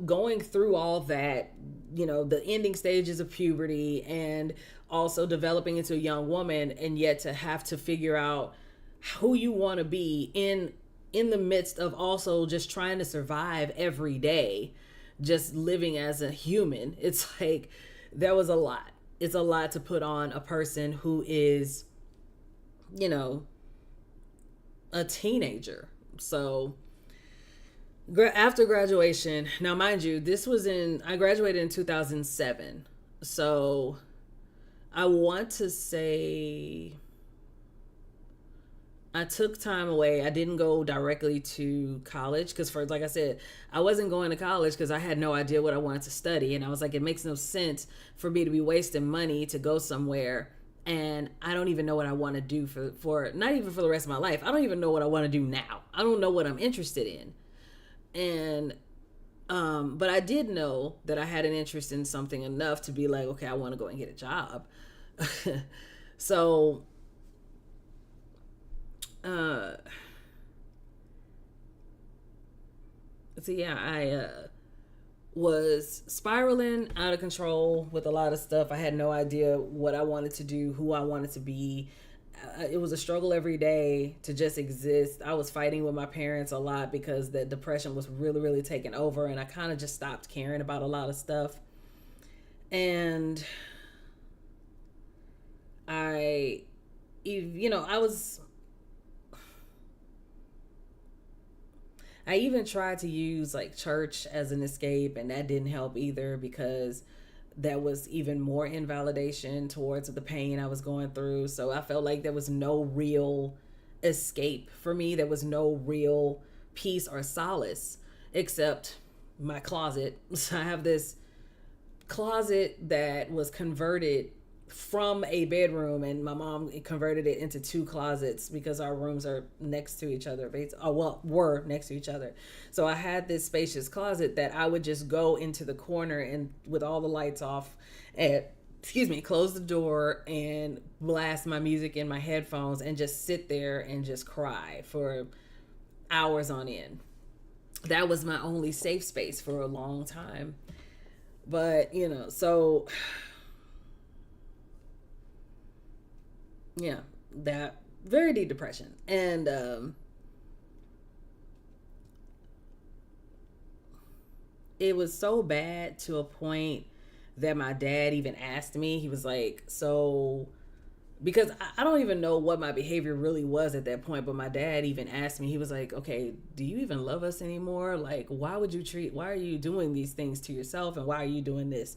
going through all that, the ending stages of puberty and also developing into a young woman, and yet to have to figure out who you want to be in the midst of also just trying to survive every day, just living as a human. It's like, that was a lot. It's a lot to put on a person who is, a teenager. So after graduation, now mind you, I graduated in 2007. So I want to say I took time away. I didn't go directly to college because, like I said, I wasn't going to college because I had no idea what I wanted to study. And I was like, it makes no sense for me to be wasting money to go somewhere and I don't even know what I want to do for not even for the rest of my life. I don't even know what I want to do now. I don't know what I'm interested in. And but I did know that I had an interest in something enough to be like, okay, I want to go and get a job. So I was spiraling out of control with a lot of stuff. I had no idea what I wanted to do, who I wanted to be. It was a struggle every day to just exist. I was fighting with my parents a lot because the depression was really, really taking over, and I kind of just stopped caring about a lot of stuff. And I even tried to use like church as an escape, and that didn't help either because that was even more invalidation towards the pain I was going through. So I felt like there was no real escape for me. There was no real peace or solace except, my closet. So I have this closet that was converted from a bedroom, and my mom converted it into two closets because our rooms are next to each other. Were next to each other. So I had this spacious closet that I would just go into the corner and with all the lights off and close the door and blast my music in my headphones and just sit there and just cry for hours on end. That was my only safe space for a long time. But, so yeah, that very deep depression. And it was so bad to a point that my dad even asked me. He was like, so, because I don't even know what my behavior really was at that point, but my dad even asked me, he was like, okay, do you even love us anymore? Like, why are you doing these things to yourself? And why are you doing this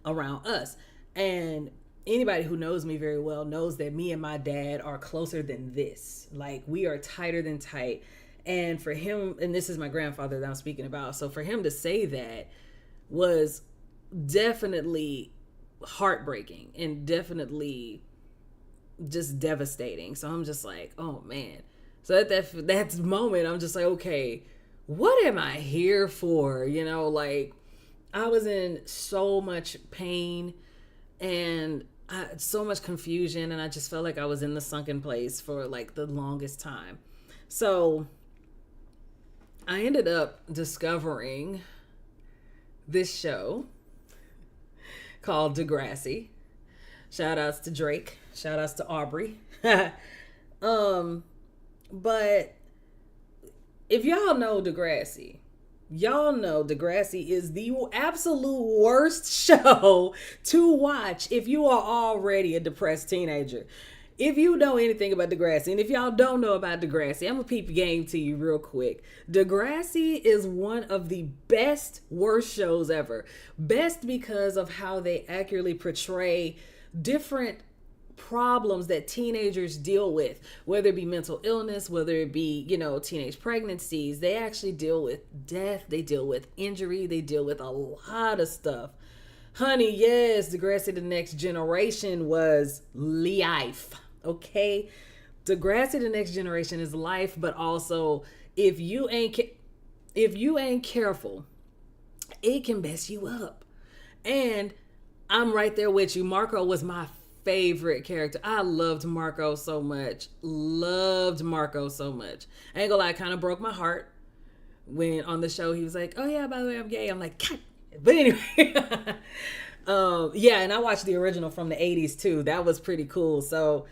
around us? And anybody who knows me very well knows that me and my dad are closer than this. Like, we are tighter than tight. And for him, and this is my grandfather that I'm speaking about, so for him to say that was definitely heartbreaking and definitely just devastating. So I'm just like, oh man. So at that moment, I'm just like, okay, what am I here for? Like, I was in so much pain and so much confusion, and I just felt like I was in the sunken place for like the longest time. So I ended up discovering this show called Degrassi. Shout outs to Drake. Shout outs to Aubrey. But if y'all know Degrassi, y'all know Degrassi is the absolute worst show to watch if you are already a depressed teenager. If you know anything about Degrassi, and if y'all don't know about Degrassi, I'm gonna peep game to you real quick. Degrassi is one of the best, worst shows ever. Best because of how they accurately portray different problems that teenagers deal with, whether it be mental illness, whether it be, teenage pregnancies. They actually deal with death, they deal with injury, they deal with a lot of stuff. Honey, yes, Degrassi The Next Generation was life. Okay? Degrassi The Next Generation is life, but also if you ain't careful, it can mess you up. And I'm right there with you. Marco was my favorite character. I loved Marco so much. I ain't gonna lie, it kind of broke my heart when on the show he was like, oh yeah, by the way, I'm gay. I'm like, God. But anyway, yeah, and I watched the original from the 80s too. That was pretty cool. So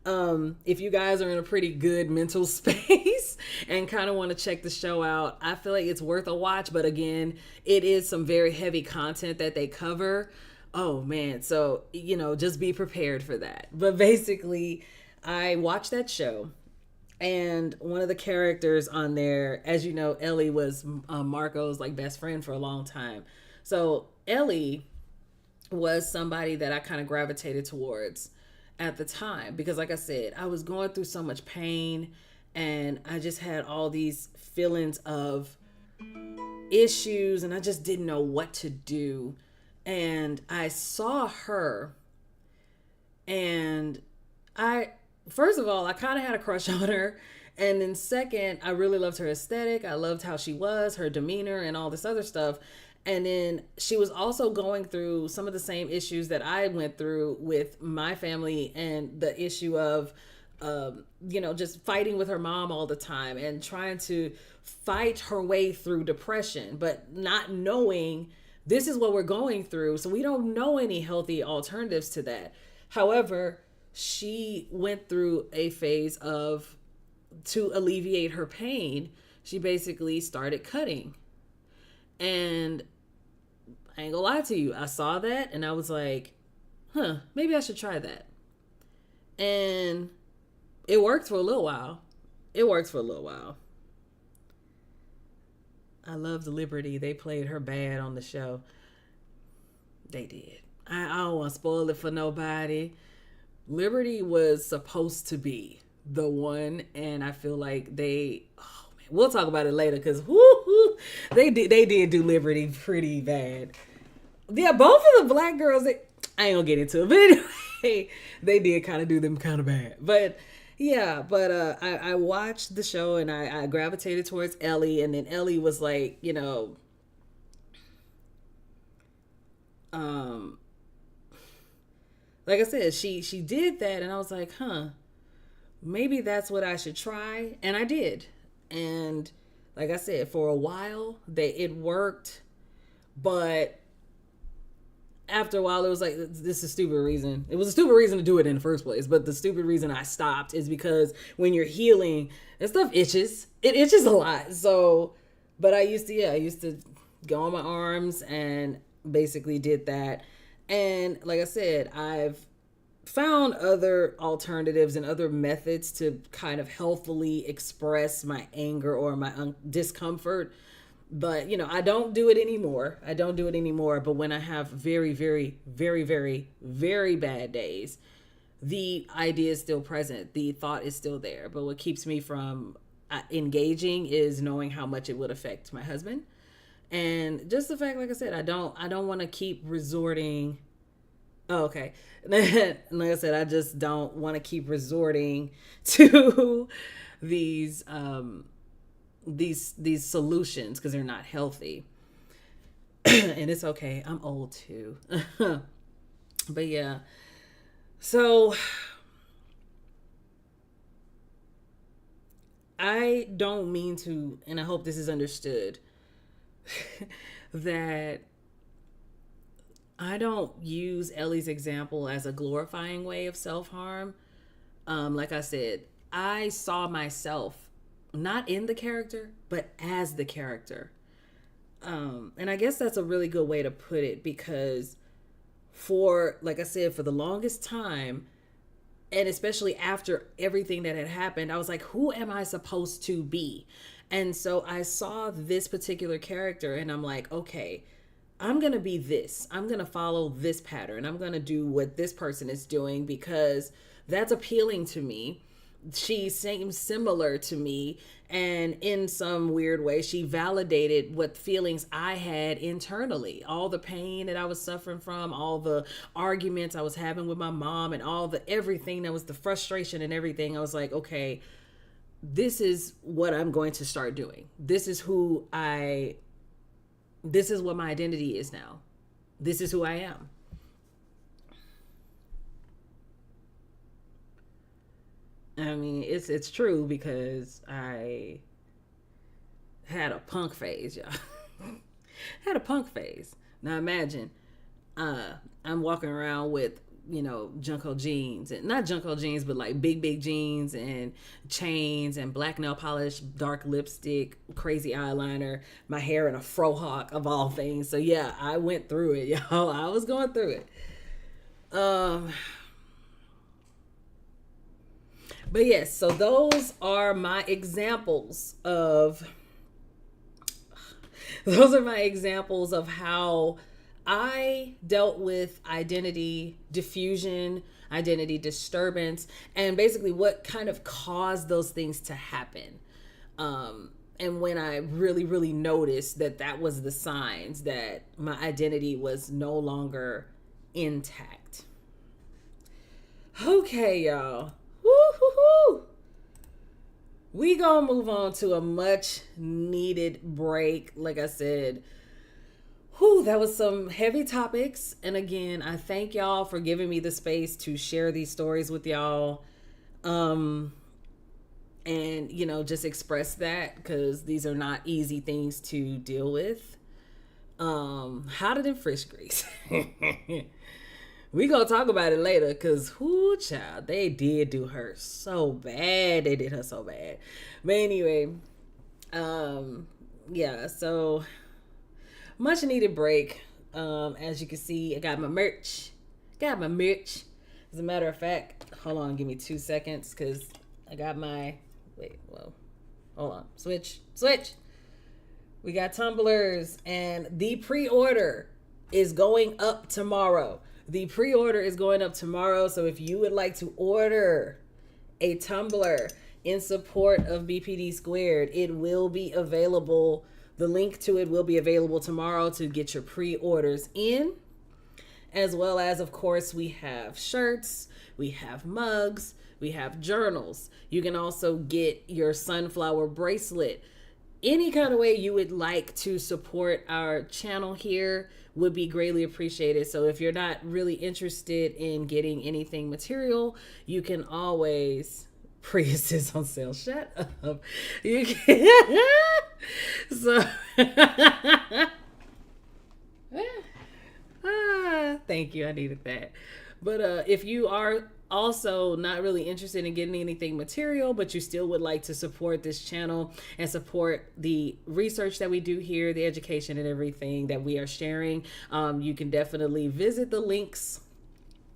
if you guys are in a pretty good mental space and kind of want to check the show out, I feel like it's worth a watch. But again, it is some very heavy content that they cover. Oh man, so just be prepared for that. But basically, I watched that show, and one of the characters on there, as you know, Ellie was Marco's like best friend for a long time. So Ellie was somebody that I kind of gravitated towards at the time because, like I said, I was going through so much pain, and I just had all these feelings of issues, and I just didn't know what to do. And I saw her, and first of all, I kind of had a crush on her. And then second, I really loved her aesthetic. I loved how she was, her demeanor, and all this other stuff. And then she was also going through some of the same issues that I went through with my family, and the issue of, just fighting with her mom all the time and trying to fight her way through depression, but not knowing this is what we're going through. So we don't know any healthy alternatives to that. However, she went through a phase to alleviate her pain, she basically started cutting. And I ain't gonna lie to you, I saw that and I was like, maybe I should try that. And it worked for a little while. I loved Liberty. They played her bad on the show. They did. I don't want to spoil it for nobody. Liberty was supposed to be the one, and I feel like we'll talk about it later because They did do Liberty pretty bad. Yeah, both of the black girls, I ain't gonna get into it, but anyway, they did kind of do them kind of bad. But yeah, but I watched the show and I gravitated towards Ellie, and then Ellie was like, like I said, she did that, and I was like, maybe that's what I should try, and I did. And like I said, for a while, it worked, but after a while, it was like, this is a stupid reason. It was a stupid reason to do it in the first place, but the stupid reason I stopped is because when you're healing, that stuff itches. It itches a lot. So, but I used to go on my arms and basically did that. And like I said, I've found other alternatives and other methods to kind of healthily express my anger or my discomfort. But, I don't do it anymore. But when I have very, very, very, very, very bad days, the idea is still present. The thought is still there. But what keeps me from engaging is knowing how much it would affect my husband. And just the fact, like I said, I don't want to keep resorting. Oh, okay. Like I said, I just don't want to keep resorting to these solutions because they're not healthy. And it's okay. I'm old too. But yeah. So I don't mean to, and I hope this is understood, that I don't use Ellie's example as a glorifying way of self-harm. Like I said, I saw myself not in the character, but as the character. And I guess that's a really good way to put it, because like I said, for the longest time, and especially after everything that had happened, I was like, who am I supposed to be? And so I saw this particular character and I'm like, okay, I'm going to be this. I'm going to follow this pattern. I'm going to do what this person is doing because that's appealing to me. She seems similar to me, and in some weird way, she validated what feelings I had internally. All the pain that I was suffering from, all the arguments I was having with my mom, and everything that was the frustration and everything. I was like, okay, this is what I'm going to start doing. This is what my identity is now. This is who I am. I mean, it's true because I had a punk phase, y'all. Had a punk phase. Now imagine, I'm walking around with, Junko jeans, and not Junko jeans, but like big jeans and chains and black nail polish, dark lipstick, crazy eyeliner, my hair in a fro hawk of all things. So yeah, I went through it, y'all. I was going through it. But yes, so those are my examples of how I dealt with identity diffusion, identity disturbance, and basically what kind of caused those things to happen. And when I really, really noticed that was the signs that my identity was no longer intact. Okay, y'all. Woo-hoo-hoo. We gonna move on to a much needed break. Like I said, that was some heavy topics. And again, I thank y'all for giving me the space to share these stories with y'all. And, just express that, because these are not easy things to deal with. Hotter than fish grease. We gonna talk about it later, because child, they did do her so bad. They did her so bad. But anyway, yeah, so much needed break. As you can see, I got my merch. As a matter of fact, hold on, give me 2 seconds, because I got my, hold on, switch. We got tumblers, and the pre-order is going up tomorrow. So if you would like to order a tumbler in support of BPD Squared, it will be available The link to it will be available tomorrow to get your pre-orders in. As well as, of course, we have shirts, we have mugs, we have journals. You can also get your Sunflower Bracelet. Any kind of way you would like to support our channel here would be greatly appreciated. So if you're not really interested in getting anything material, you can always... Prius is on sale. Shut up. You can... So... Thank you. I needed that. But if you are also not really interested in getting anything material, but you still would like to support this channel and support the research that we do here, the education and everything that we are sharing, you can definitely visit the links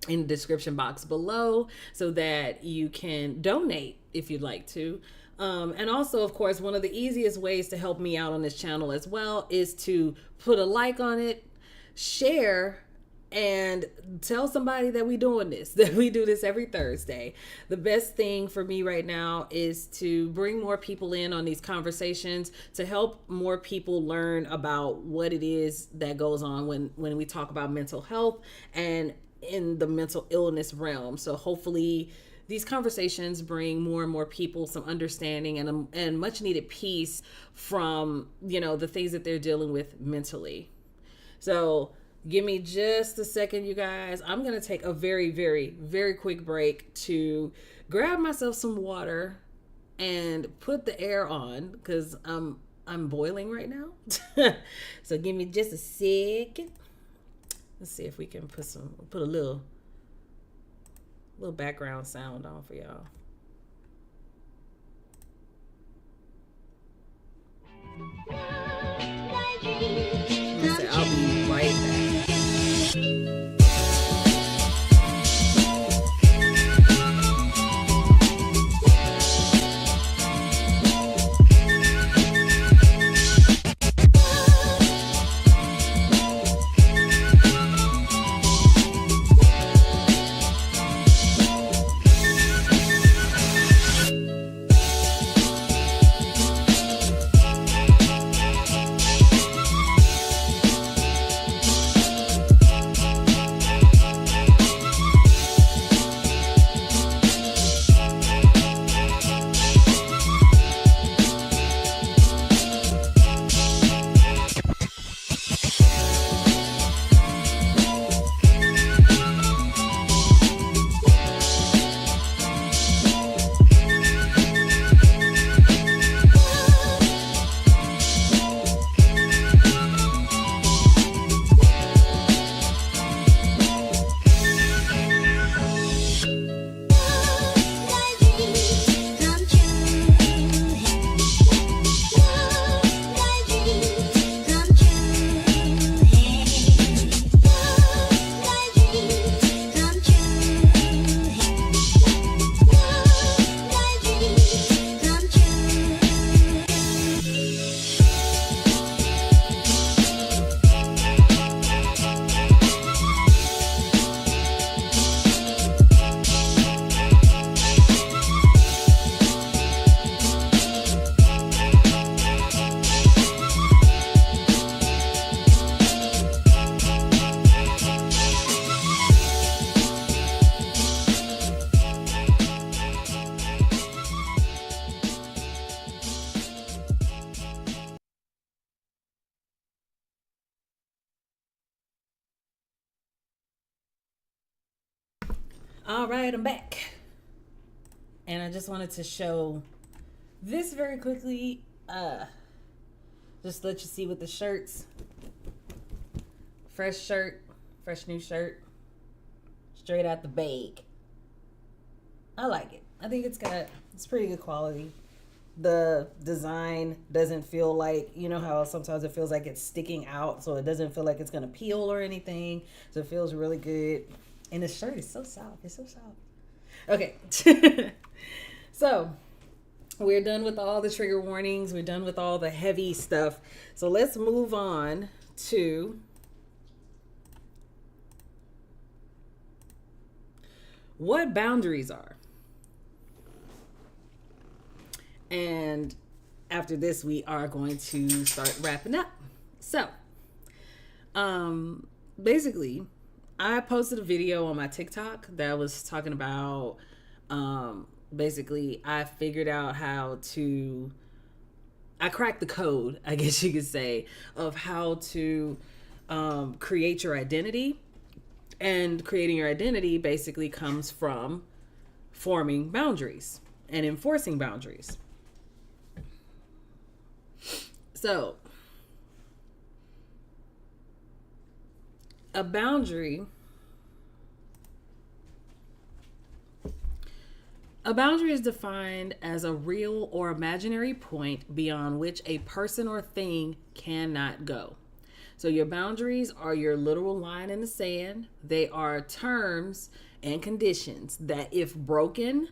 in the description box below so that you can donate if you'd like to. And also, of course, one of the easiest ways to help me out on this channel as well is to put a like on it, share, and tell somebody that we doing this, that we do this every Thursday. The best thing for me right now is to bring more people in on these conversations, to help more people learn about what it is that goes on when we talk about mental health and in the mental illness realm. So hopefully these conversations bring more and more people some understanding and much needed peace from, the things that they're dealing with mentally. So give me just a second, you guys. I'm going to take a very, very, very quick break to grab myself some water and put the air on because I'm boiling right now. So give me just a second. Let's see if we can put a little background sound on for y'all. I'll be right back. All right, I'm back. And I just wanted to show this very quickly. Just let you see with the shirts. Fresh shirt, fresh new shirt, straight out the bag. I like it. I think it's pretty good quality. The design doesn't feel like, how sometimes it feels like it's sticking out, so it doesn't feel like it's gonna peel or anything. So it feels really good. And the shirt is so soft. It's so soft. Okay. So we're done with all the trigger warnings. We're done with all the heavy stuff. So let's move on to what boundaries are. And after this, we are going to start wrapping up. So, basically, I posted a video on my TikTok that was talking about, basically, I figured out I cracked the code, I guess you could say, of how to create your identity. And creating your identity basically comes from forming boundaries and enforcing boundaries. So, a boundary is defined as a real or imaginary point beyond which a person or thing cannot go. So your boundaries are your literal line in the sand. They are terms and conditions that, if broken,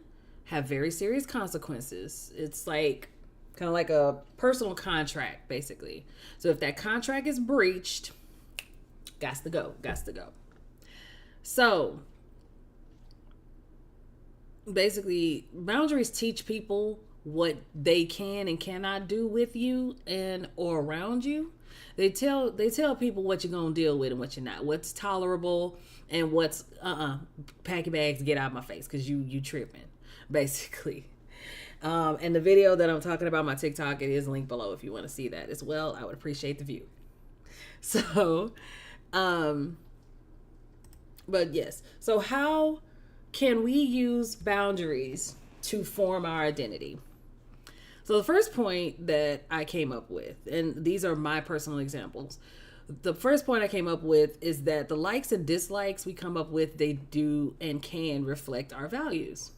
have very serious consequences. It's like kind of like a personal contract, basically. So if that contract is breached, gots to go. So basically, boundaries teach people what they can and cannot do with you and or around you. They tell people what you're gonna deal with and what you're not, what's tolerable and what's pack your bags, get out of my face, because you tripping, basically. And the video that I'm talking about, my TikTok, it is linked below if you want to see that as well. I would appreciate the view. So, but yes. So how can we use boundaries to form our identity? So the first point that I came up with, and these are my personal examples, the first point I came up with is that the likes and dislikes we come up with, they do and can reflect our values.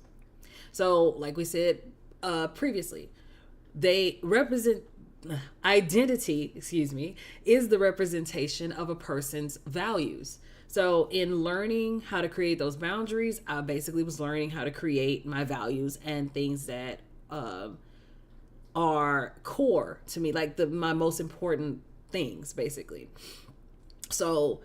So like we said previously, they represent, identity, is the representation of a person's values. So in learning how to create those boundaries, I basically was learning how to create my values and things that are core to me, like my most important things, basically. So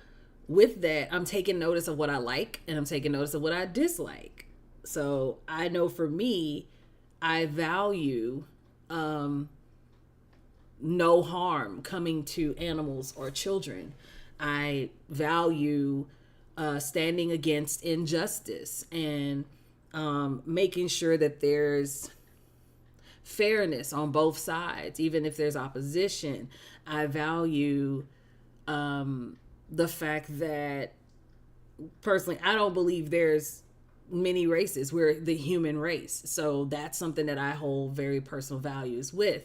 with that, I'm taking notice of what I like and I'm taking notice of what I dislike. So I know for me, I value no harm coming to animals or children. I value standing against injustice and making sure that there's fairness on both sides, even if there's opposition. I value the fact that, personally, I don't believe there's many races. We're the human race. So that's something that I hold very personal values with.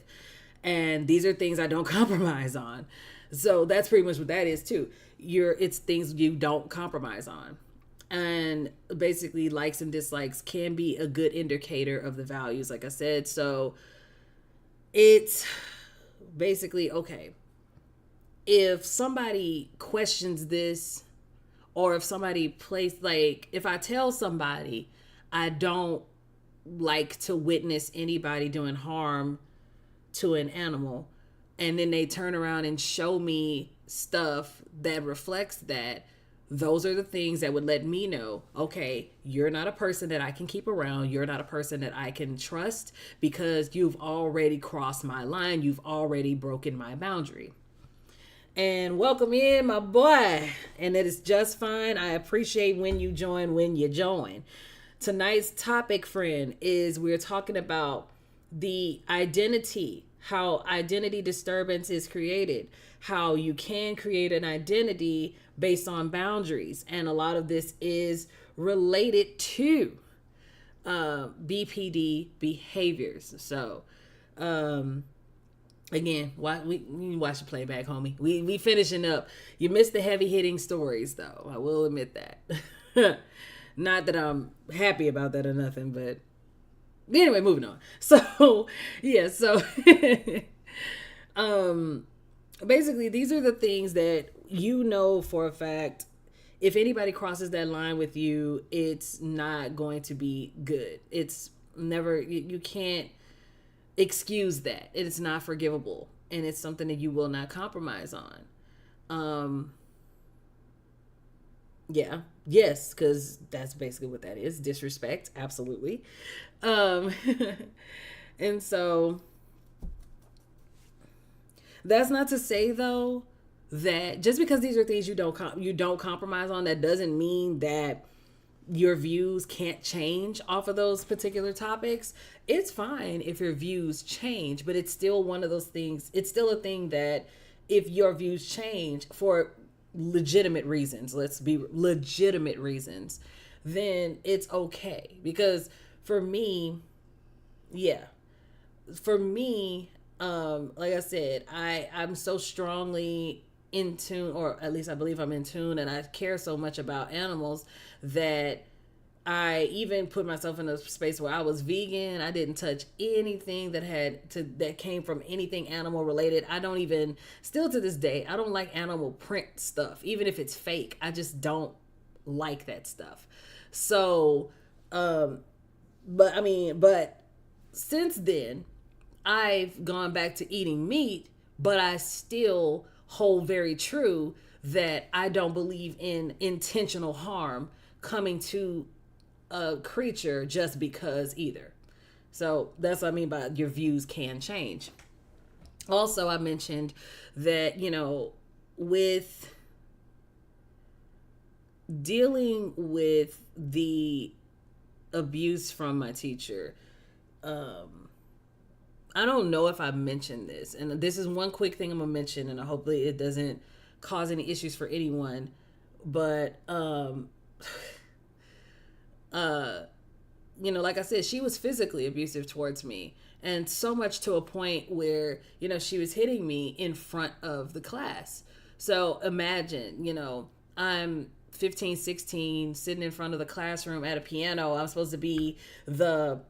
And these are things I don't compromise on. So that's pretty much what that is too. It's things you don't compromise on. And basically, likes and dislikes can be a good indicator of the values, like I said. So it's basically, okay, if somebody questions this, or if somebody if I tell somebody I don't like to witness anybody doing harm to an animal, and then they turn around and show me stuff that reflects that, those are the things that would let me know, okay, you're not a person that I can keep around. You're not a person that I can trust, because you've already crossed my line. You've already broken my boundary. And welcome in, my boy. And it is just fine. I appreciate when you join. Tonight's topic, friend, is we're talking about the identity, how identity disturbance is created, how you can create an identity based on boundaries. And a lot of this is related to BPD behaviors. So, again, we watch the playback, homie. We finishing up. You missed the heavy hitting stories, though. I will admit that. Not that I'm happy about that or nothing, but anyway, moving on. So, yeah, so basically, these are the things that you know for a fact, if anybody crosses that line with you, it's not going to be good. It's never, you can't excuse that. It's not forgivable, and it's something that you will not compromise on. Yeah, yes, because that's basically what that is. Disrespect, absolutely. And so That's not to say though that just because these are things you don't compromise on, that doesn't mean that your views can't change off of those particular topics. It's fine if your views change, but it's still one of those things. It's still a thing that if your views change for legitimate reasons, let's be legitimate reasons, then it's okay. Because for me, yeah, for me, like I said, I'm so strongly in tune, or at least I believe I'm in tune, and I care so much about animals that I even put myself in a space where I was vegan. I didn't touch anything that came from anything animal related. I don't even, still to this day, I don't like animal print stuff, even if it's fake. I just don't like that stuff. So, but since then, I've gone back to eating meat, but I still hold very true that I don't believe in intentional harm coming to a creature just because either. So that's what I mean by your views can change. Also, I mentioned that, with dealing with the abuse from my teacher, I don't know if I mentioned this, and this is one quick thing I'm gonna mention, and hopefully it doesn't cause any issues for anyone. But like I said, she was physically abusive towards me, and so much to a point where she was hitting me in front of the class. So imagine, I'm 15, 16, sitting in front of the classroom at a piano. I'm supposed to be the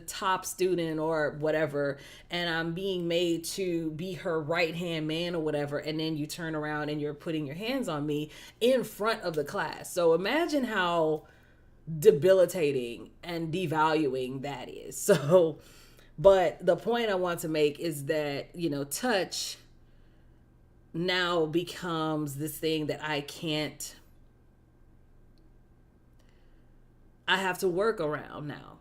top student or whatever, and I'm being made to be her right hand man or whatever, and then you turn around and you're putting your hands on me in front of the class. So imagine how debilitating and devaluing that is. So, but the point I want to make is that touch now becomes this thing that I have to work around now.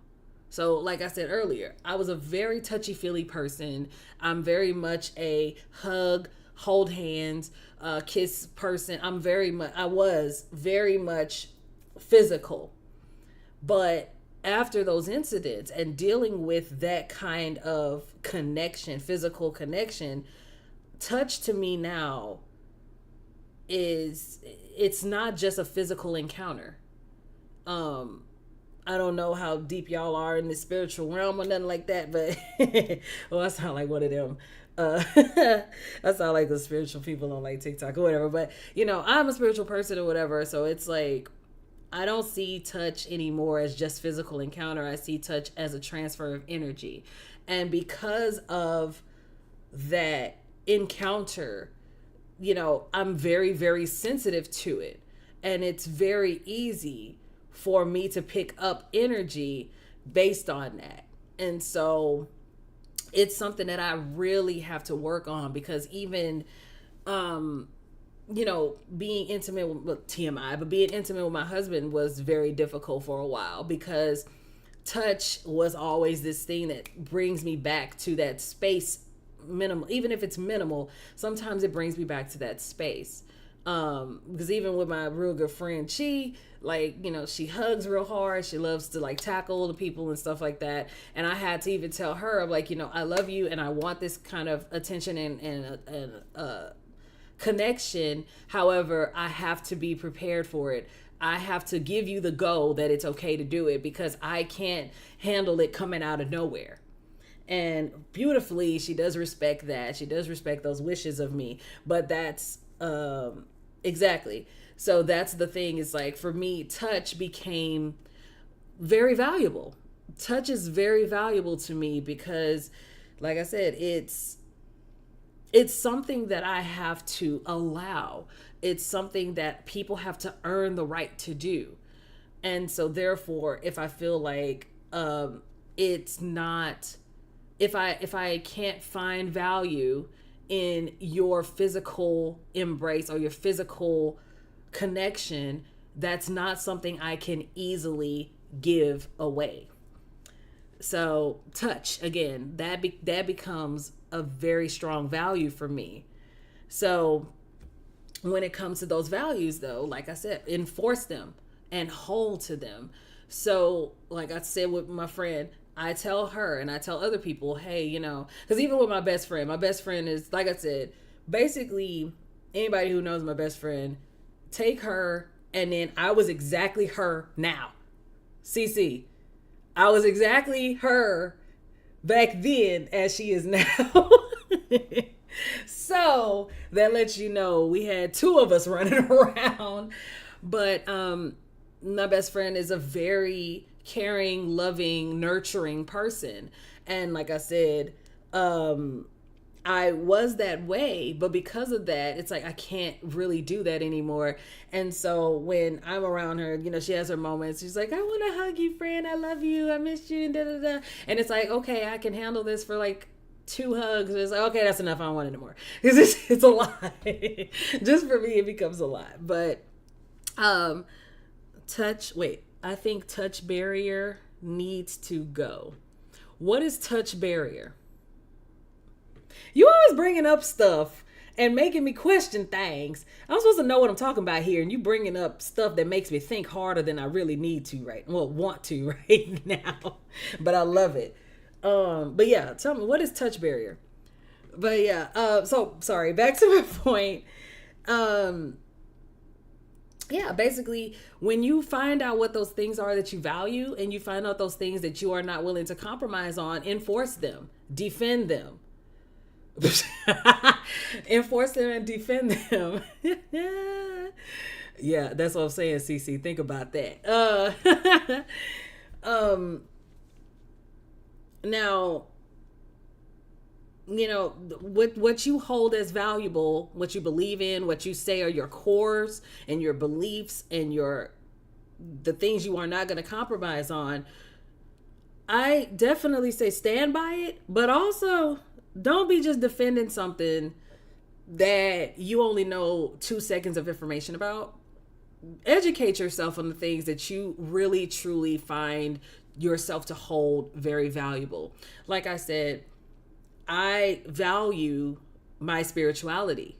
So like I said earlier, I was a very touchy-feely person. I'm very much a hug, hold hands, kiss person. I was very much physical. But after those incidents and dealing with that kind of connection, physical connection, touch to me now it's not just a physical encounter. I don't know how deep y'all are in the spiritual realm or nothing like that, but well, I sound like one of them. I sound like the spiritual people on like TikTok or whatever. But I'm a spiritual person or whatever, so it's like I don't see touch anymore as just physical encounter. I see touch as a transfer of energy, and because of that encounter, I'm very, very sensitive to it, and it's very easy for me to pick up energy based on that. And so it's something that I really have to work on, because even being intimate with TMI, but being intimate with my husband was very difficult for a while, because touch was always this thing that brings me back to that space. Minimal, even if it's minimal, sometimes it brings me back to that space. Because even with my real good friend, she hugs real hard. She loves to tackle the people and stuff like that. And I had to even tell her, I love you and I want this kind of attention and connection. However, I have to be prepared for it. I have to give you the go that it's okay to do it, because I can't handle it coming out of nowhere. And beautifully, she does respect that. She does respect those wishes of me. But that's exactly. So that's the thing, is for me, touch became very valuable. Touch is very valuable to me because, like I said, it's something that I have to allow. It's something that people have to earn the right to do. And so therefore, if I feel like it's not, if I can't find value in your physical embrace or your physical connection, that's not something I can easily give away. So touch again, that becomes a very strong value for me. So when it comes to those values, though, like I said, enforce them and hold to them. So, like I said with my friend, I tell her and I tell other people, hey, because even with my best friend is, like I said, basically anybody who knows my best friend, take her, and then I was exactly her now. CC, I was exactly her back then as she is now. So that lets you know we had two of us running around. But my best friend is a very caring, loving, nurturing person. And like I said, I was that way, but because of that, it's like I can't really do that anymore. And so when I'm around her, she has her moments. She's like, I want to hug you, friend. I love you. I miss you. And da da da. And it's like, okay, I can handle this for like 2 hugs. It's like, okay, that's enough. I don't want it anymore. Because it's a lot. Just for me, it becomes a lot. But I think touch barrier needs to go. What is touch barrier? You always bringing up stuff and making me question things. I'm supposed to know what I'm talking about here, and you bringing up stuff that makes me think harder than I really need to want to right now. But I love it. But yeah, tell me, what is touch barrier? But yeah, so sorry, back to my point. Yeah, basically, when you find out what those things are that you value, and you find out those things that you are not willing to compromise on, enforce them, defend them. Enforce them and defend them. Yeah, that's what I'm saying, CC. Think about that. Now, what you hold as valuable, what you believe in, what you say are your cores and your beliefs and the things you are not going to compromise on. I definitely say stand by it, but also don't be just defending something that you only know 2 seconds of information about. Educate yourself on the things that you really truly find yourself to hold very valuable. Like I said, I value my spirituality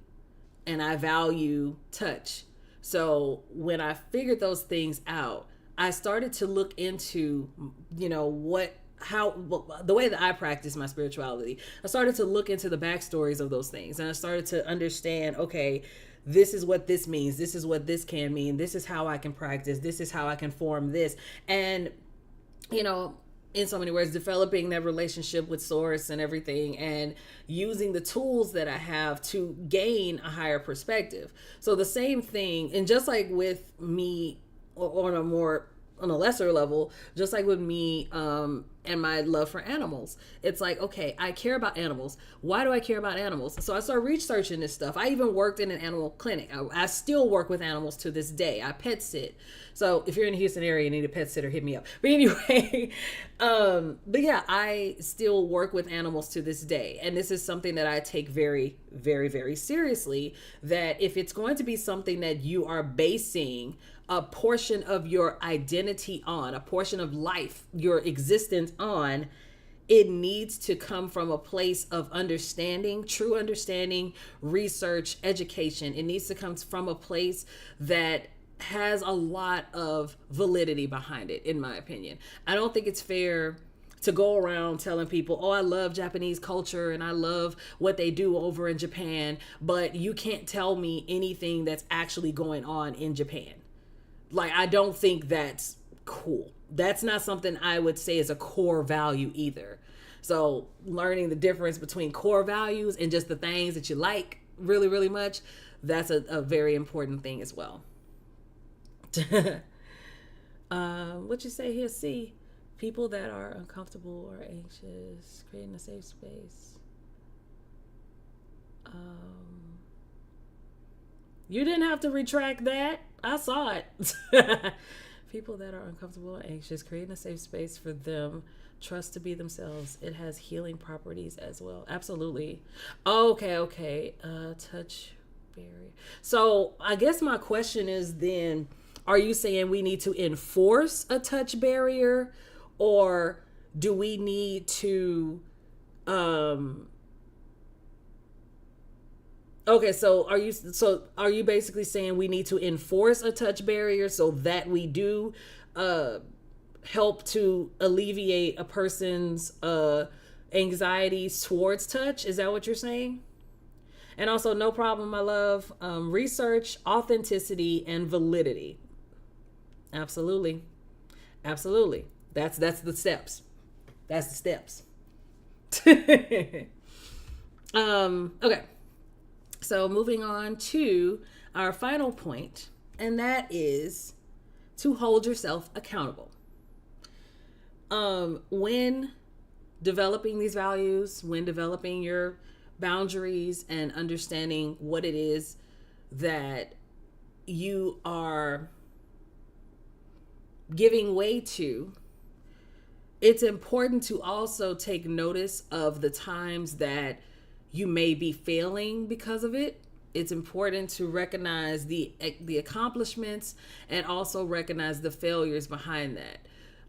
and I value touch. So when I figured those things out, I started to look into, the way that I practice my spirituality. I started to look into the backstories of those things, and I started to understand, okay, this is what this means. This is what this can mean. This is how I can practice. This is how I can form this. And, in so many words, developing that relationship with source and everything, and using the tools that I have to gain a higher perspective. So the same thing, and just like with me on a lesser level, just like with me and my love for animals, it's like, okay, I care about animals. Why do I care about animals? So I started researching this stuff. I even worked in an animal clinic. I still work with animals to this day. I pet sit. So if you're in the Houston area and need a pet sitter, hit me up. But anyway, but yeah, I still work with animals to this day. And this is something that I take very, very, very seriously, that if it's going to be something that you are basing a portion of your identity on, a portion of life, your existence on, it needs to come from a place of understanding, true understanding, research, education. It needs to come from a place that has a lot of validity behind it, in my opinion. I don't think it's fair to go around telling people, oh, I love Japanese culture and I love what they do over in Japan, but you can't tell me anything that's actually going on in Japan. Like, I don't think that's cool. That's not something I would say is a core value either. So learning the difference between core values and just the things that you like really, really much, that's a very important thing as well. What you say here? See, people that are uncomfortable or anxious, creating a safe space. You didn't have to retract that. I saw it. People that are uncomfortable or anxious, creating a safe space for them, trust to be themselves. It has healing properties as well. Absolutely. Okay. Touch barrier. So I guess my question is then, are you saying we need to enforce a touch barrier, or do we need to, okay, so are you basically saying we need to enforce a touch barrier so that we do help to alleviate a person's anxieties towards touch? Is that what you're saying? And also, no problem, my love. Research, authenticity, and validity. Absolutely, absolutely. That's the steps. That's the steps. Okay. So moving on to our final point, and that is to hold yourself accountable. When developing these values, when developing your boundaries and understanding what it is that you are giving way to, it's important to also take notice of the times that you may be failing because of it. It's important to recognize the accomplishments and also recognize the failures behind that.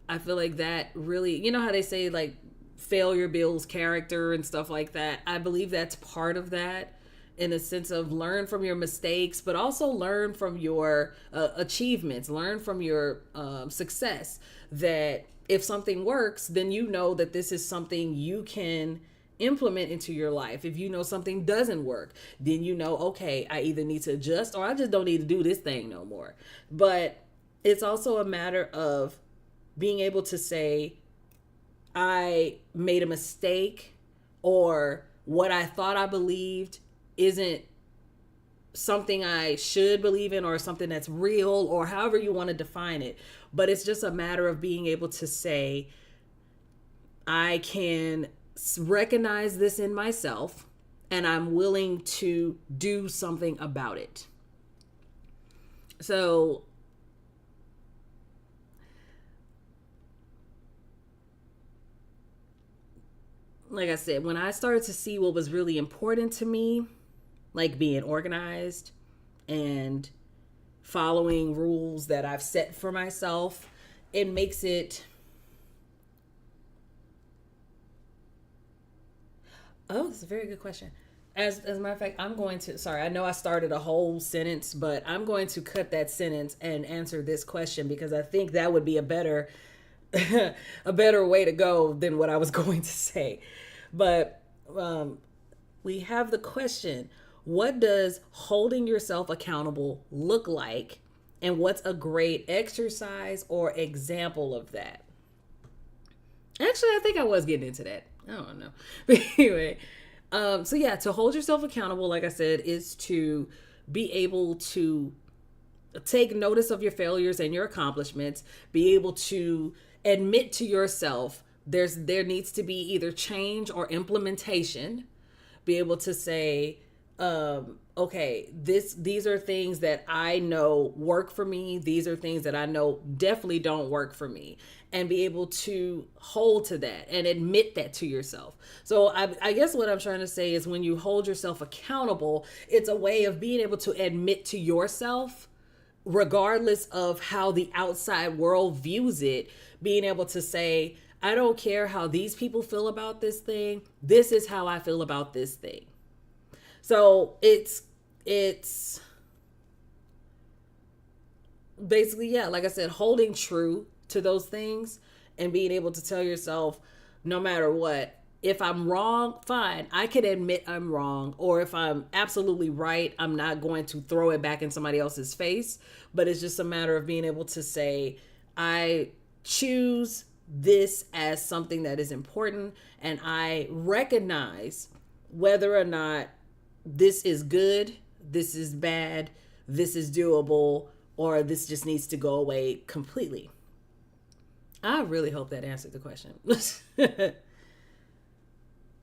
I feel like that really, you know how they say like failure builds character and stuff like that. I believe that's part of that, in a sense of learn from your mistakes, but also learn from your achievements, learn from your success. That if something works, then you know that this is something you can implement into your life. If you know something doesn't work, then you know, okay, I either need to adjust or I just don't need to do this thing no more. But it's also a matter of being able to say, I made a mistake, or what I thought I believed isn't something I should believe in, or something that's real, or however you want to define it. But it's just a matter of being able to say, I can recognize this in myself and I'm willing to do something about it. So like I said, when I started to see what was really important to me, like being organized and following rules that I've set for myself, it makes it... Oh, that's a very good question. As a matter of fact, I'm going to, sorry, I know I started a whole sentence, but I'm going to cut that sentence and answer this question, because I think that would be a better a better way to go than what I was going to say. But we have the question, what does holding yourself accountable look like? And what's a great exercise or example of that? Actually, I think I was getting into that. I don't know. But anyway, so yeah, to hold yourself accountable, like I said, is to be able to take notice of your failures and your accomplishments, be able to admit to yourself there needs to be either change or implementation, be able to say, okay, these are things that I know work for me. These are things that I know definitely don't work for me, and be able to hold to that and admit that to yourself. So I guess what I'm trying to say is, when you hold yourself accountable, it's a way of being able to admit to yourself, regardless of how the outside world views it, being able to say, I don't care how these people feel about this thing. This is how I feel about this thing. So it's basically, yeah, like I said, holding true to those things and being able to tell yourself, no matter what, if I'm wrong, fine, I can admit I'm wrong. Or if I'm absolutely right, I'm not going to throw it back in somebody else's face. But it's just a matter of being able to say, I choose this as something that is important, and I recognize whether or not this is good, this is bad, this is doable, or this just needs to go away completely. I really hope that answered the question.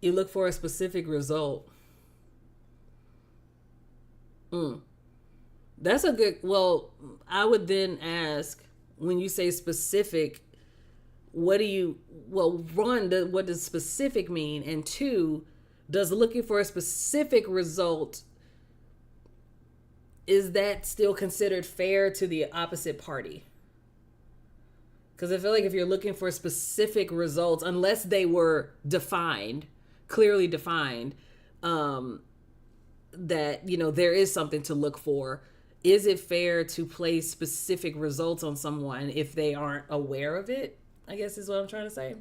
You look for a specific result. That's a good, well, I would then ask, when you say specific, what do you, well, one, what does specific mean? And two, does looking for a specific result, is that still considered fair to the opposite party? Because I feel like if you're looking for specific results, unless they were defined, clearly defined, that, you know, there is something to look for. Is it fair to place specific results on someone if they aren't aware of it? I guess is what I'm trying to say.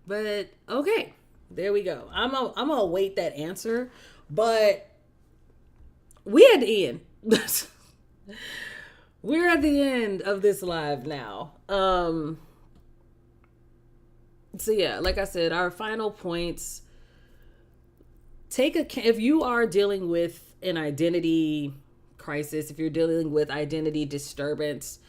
But okay, there we go. I'm gonna await that answer, but we at the end. We're at the end of this live now. So yeah, like I said, our final points. If you are dealing with an identity crisis, if you're dealing with identity disturbance,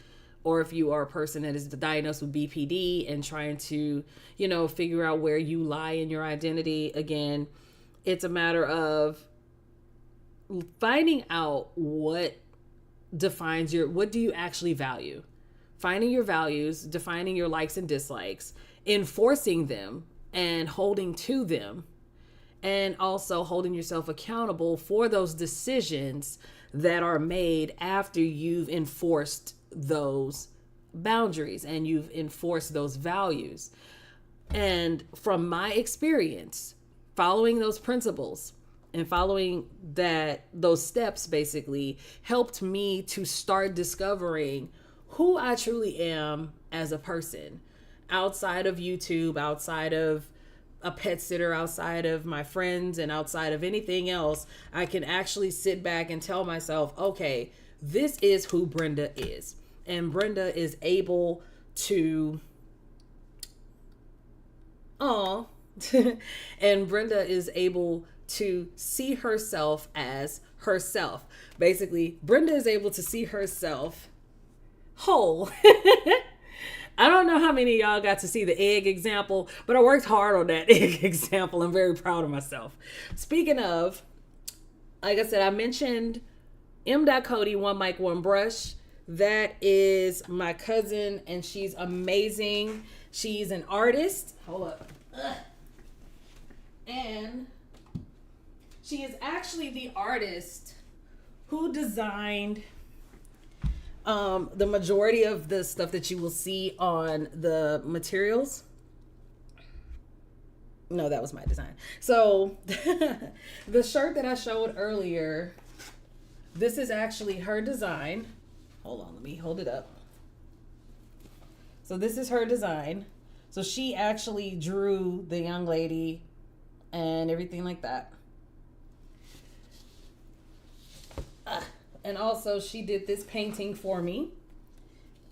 or if you are a person that is diagnosed with BPD and trying to, you know, figure out where you lie in your identity, again, it's a matter of finding out what defines what do you actually value? Finding your values, defining your likes and dislikes, enforcing them and holding to them, and also holding yourself accountable for those decisions that are made after you've enforced those boundaries and you've enforced those values. And from my experience, following those principles and following those steps basically helped me to start discovering who I truly am as a person, outside of YouTube, outside of a pet sitter, outside of my friends, and outside of anything else. I can actually sit back and tell myself, okay, this is who Brenda is. And Brenda is able to, and Brenda is able to see herself as herself. Basically, Brenda is able to see herself whole. I don't know how many of y'all got to see the egg example, but I worked hard on that egg example. I'm very proud of myself. Speaking of, like I said, I mentioned M.Cody, One Mic, One Brush. That is my cousin, and she's amazing. She's an artist. Hold up. And she is actually the artist who designed the majority of the stuff that you will see on the materials. No, that was my design. So the shirt that I showed earlier, this is actually her design. Hold on, let me hold it up. So this is her design. So she actually drew the young lady and everything like that. And also she did this painting for me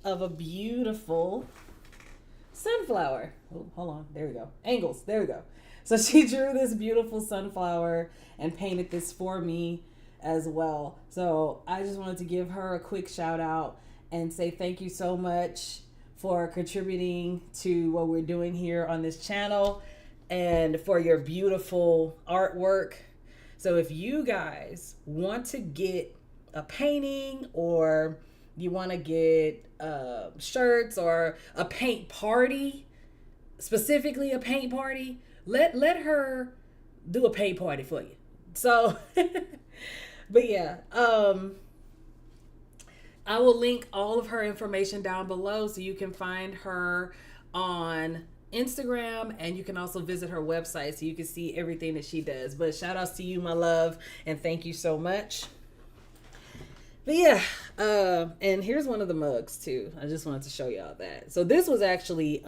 of a beautiful sunflower. Oh, hold on. There we go. Angles. There we go. So she drew this beautiful sunflower and painted this for me as well. So I just wanted to give her a quick shout out and say thank you so much for contributing to what we're doing here on this channel and for your beautiful artwork. So if you guys want to get a painting, or you want to get shirts, or a paint party, specifically a paint party, let her do a paint party for you. So but yeah, I will link all of her information down below so you can find her on Instagram, and you can also visit her website so you can see everything that she does. But shout outs to you, my love, and thank you so much. But yeah, and here's one of the mugs too. I just wanted to show y'all that. So this was actually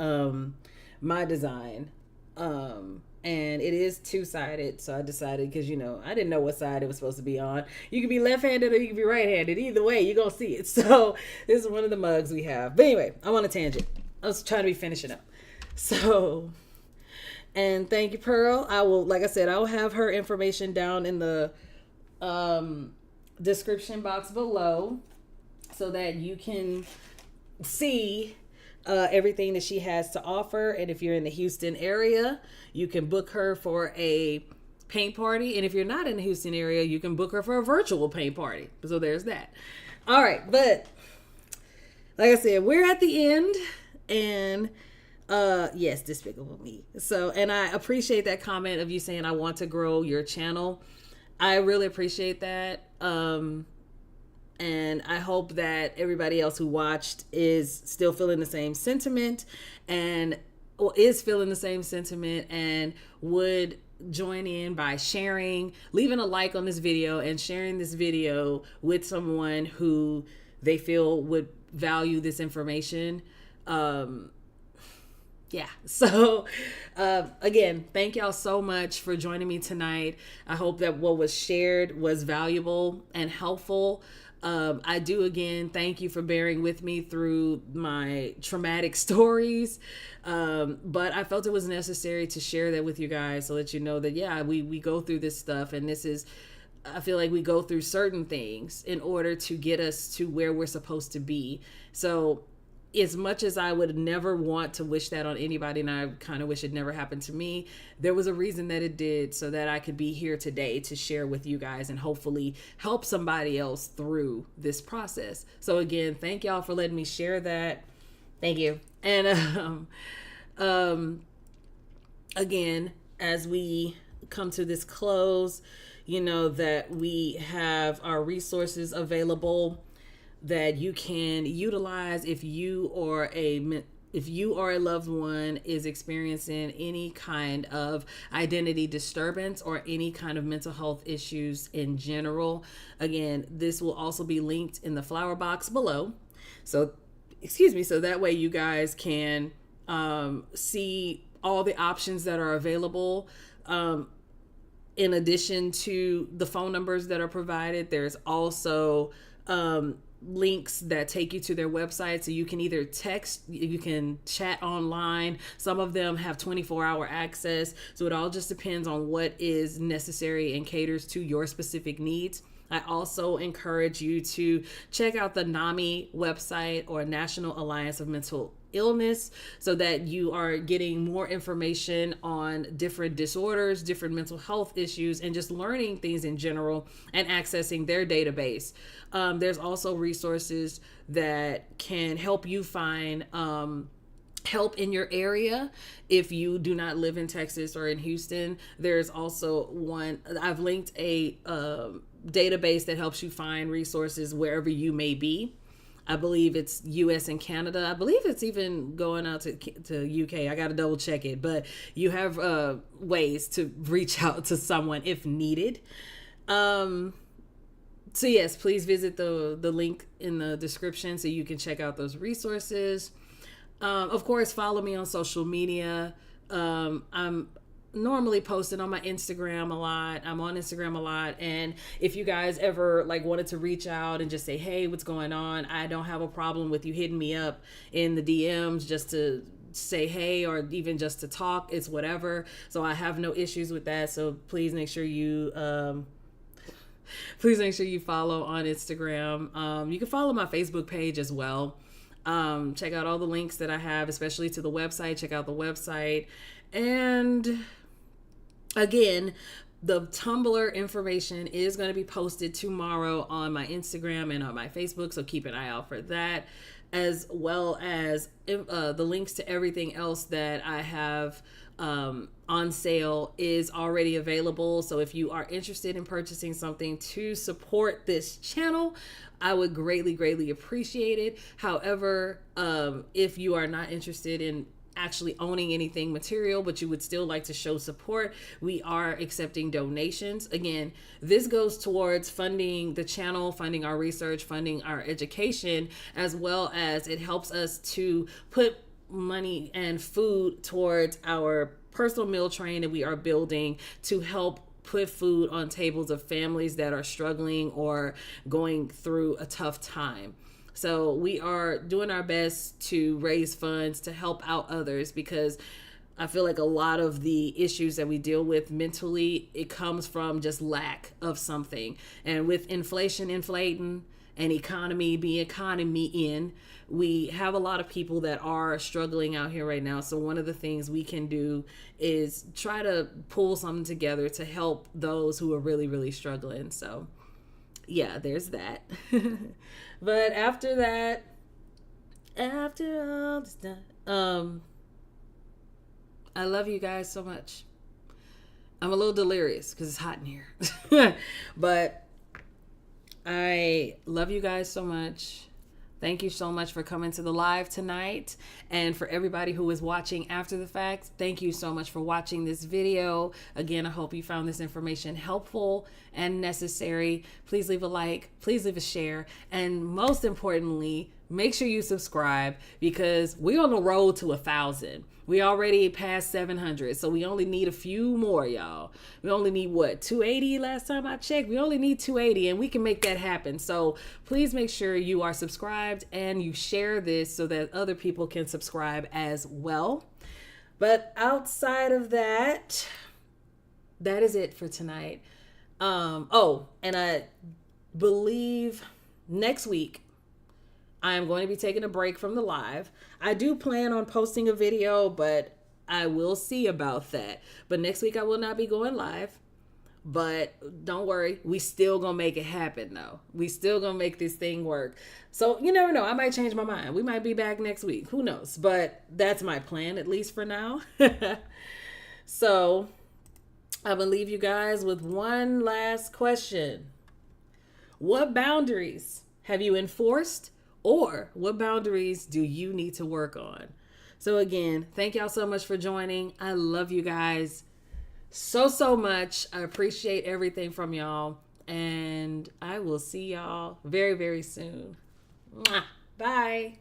my design, and it is two-sided. So I decided, because, you know, I didn't know what side it was supposed to be on. You can be left-handed or you can be right-handed. Either way, you're gonna see it. So this is one of the mugs we have. But anyway, I'm on a tangent. I was trying to be finishing up. So, and thank you, Pearl. I will, like I said, I will have her information down in the description box below so that you can see everything that she has to offer. And if you're in the Houston area, you can book her for a paint party. And if you're not in the Houston area, you can book her for a virtual paint party. So there's that. All right. But like I said, we're at the end, and yes, Despicable Me. So, and I appreciate that comment of you saying, I want to grow your channel. I really appreciate that. And I hope that everybody else who watched is still feeling the same sentiment and or is feeling the same sentiment and would join in by sharing, leaving a like on this video and sharing this video with someone who they feel would value this information. Yeah. So, again, thank y'all so much for joining me tonight. I hope that what was shared was valuable and helpful. I do again thank you for bearing with me through my traumatic stories. But I felt it was necessary to share that with you guys to let you know that, yeah, we go through this stuff, and this is, I feel like we go through certain things in order to get us to where we're supposed to be. So as much as I would never want to wish that on anybody, and I kind of wish it never happened to me, there was a reason that it did, so that I could be here today to share with you guys and hopefully help somebody else through this process. So again, thank y'all for letting me share that. Thank you. And again, as we come to this close, you know that we have our resources available that you can utilize if you or a loved one is experiencing any kind of identity disturbance or any kind of mental health issues in general. Again, this will also be linked in the flower box below. So that way you guys can see all the options that are available. In addition to the phone numbers that are provided, there's also links that take you to their website, so you can either text, you can chat online. Some of them have 24-hour access, so it all just depends on what is necessary and caters to your specific needs. I also encourage you to check out the NAMI website, or National Alliance of Mental Illness, so that you are getting more information on different disorders, different mental health issues, and just learning things in general and accessing their database. There's also resources that can help you find help in your area if you do not live in Texas or in Houston. There's also one, I've linked a database that helps you find resources wherever you may be. I believe it's US and Canada. I believe it's even going out to UK. I got to double check it, but you have ways to reach out to someone if needed. So yes, please visit the link in the description so you can check out those resources. Of course, follow me on social media. I'm normally posting on my Instagram a lot. I'm on Instagram a lot. And if you guys ever wanted to reach out and just say, hey, what's going on? I don't have a problem with you hitting me up in the DMs just to say hey, or even just to talk. It's whatever. So I have no issues with that. So please make sure you follow on Instagram. You can follow my Facebook page as well. Check out all the links that I have, especially to the website. Check out the website. And again, the Tumbler information is going to be posted tomorrow on my Instagram and on my Facebook, so keep an eye out for that, as well as the links to everything else that I have on sale is already available. So if you are interested in purchasing something to support this channel, I would greatly appreciate it. However, if you are not interested in actually owning anything material, but you would still like to show support, we are accepting donations. Again, this goes towards funding the channel, funding our research, funding our education, as well as it helps us to put money and food towards our personal meal train that we are building to help put food on tables of families that are struggling or going through a tough time. So we are doing our best to raise funds to help out others, because I feel like a lot of the issues that we deal with mentally, it comes from just lack of something. And with inflation inflating and economy in, we have a lot of people that are struggling out here right now. So one of the things we can do is try to pull something together to help those who are really struggling. So yeah, there's that. But after all this done, I love you guys so much. I'm a little delirious because it's hot in here. But I love you guys so much. Thank you so much for coming to the live tonight. And for everybody who is watching after the fact, thank you so much for watching this video. Again, I hope you found this information helpful and necessary. Please leave a like, please leave a share, and most importantly, make sure you subscribe, because we're on the road to 1,000. We already passed 700, so we only need a few more, y'all. We only need, what, 280 last time I checked? We only need 280, and we can make that happen. So please make sure you are subscribed and you share this so that other people can subscribe as well. But outside of that, that is it for tonight. And I believe next week, I am going to be taking a break from the live. I do plan on posting a video, but I will see about that. But next week I will not be going live. But don't worry, we still gonna make it happen though. We still gonna make this thing work. So you never know, I might change my mind. We might be back next week. Who knows? But that's my plan, at least for now. So I'm gonna leave you guys with one last question. What boundaries have you enforced? Or what boundaries do you need to work on? So again, thank y'all so much for joining. I love you guys so much. I appreciate everything from y'all. And I will see y'all very, very soon. Mwah. Bye.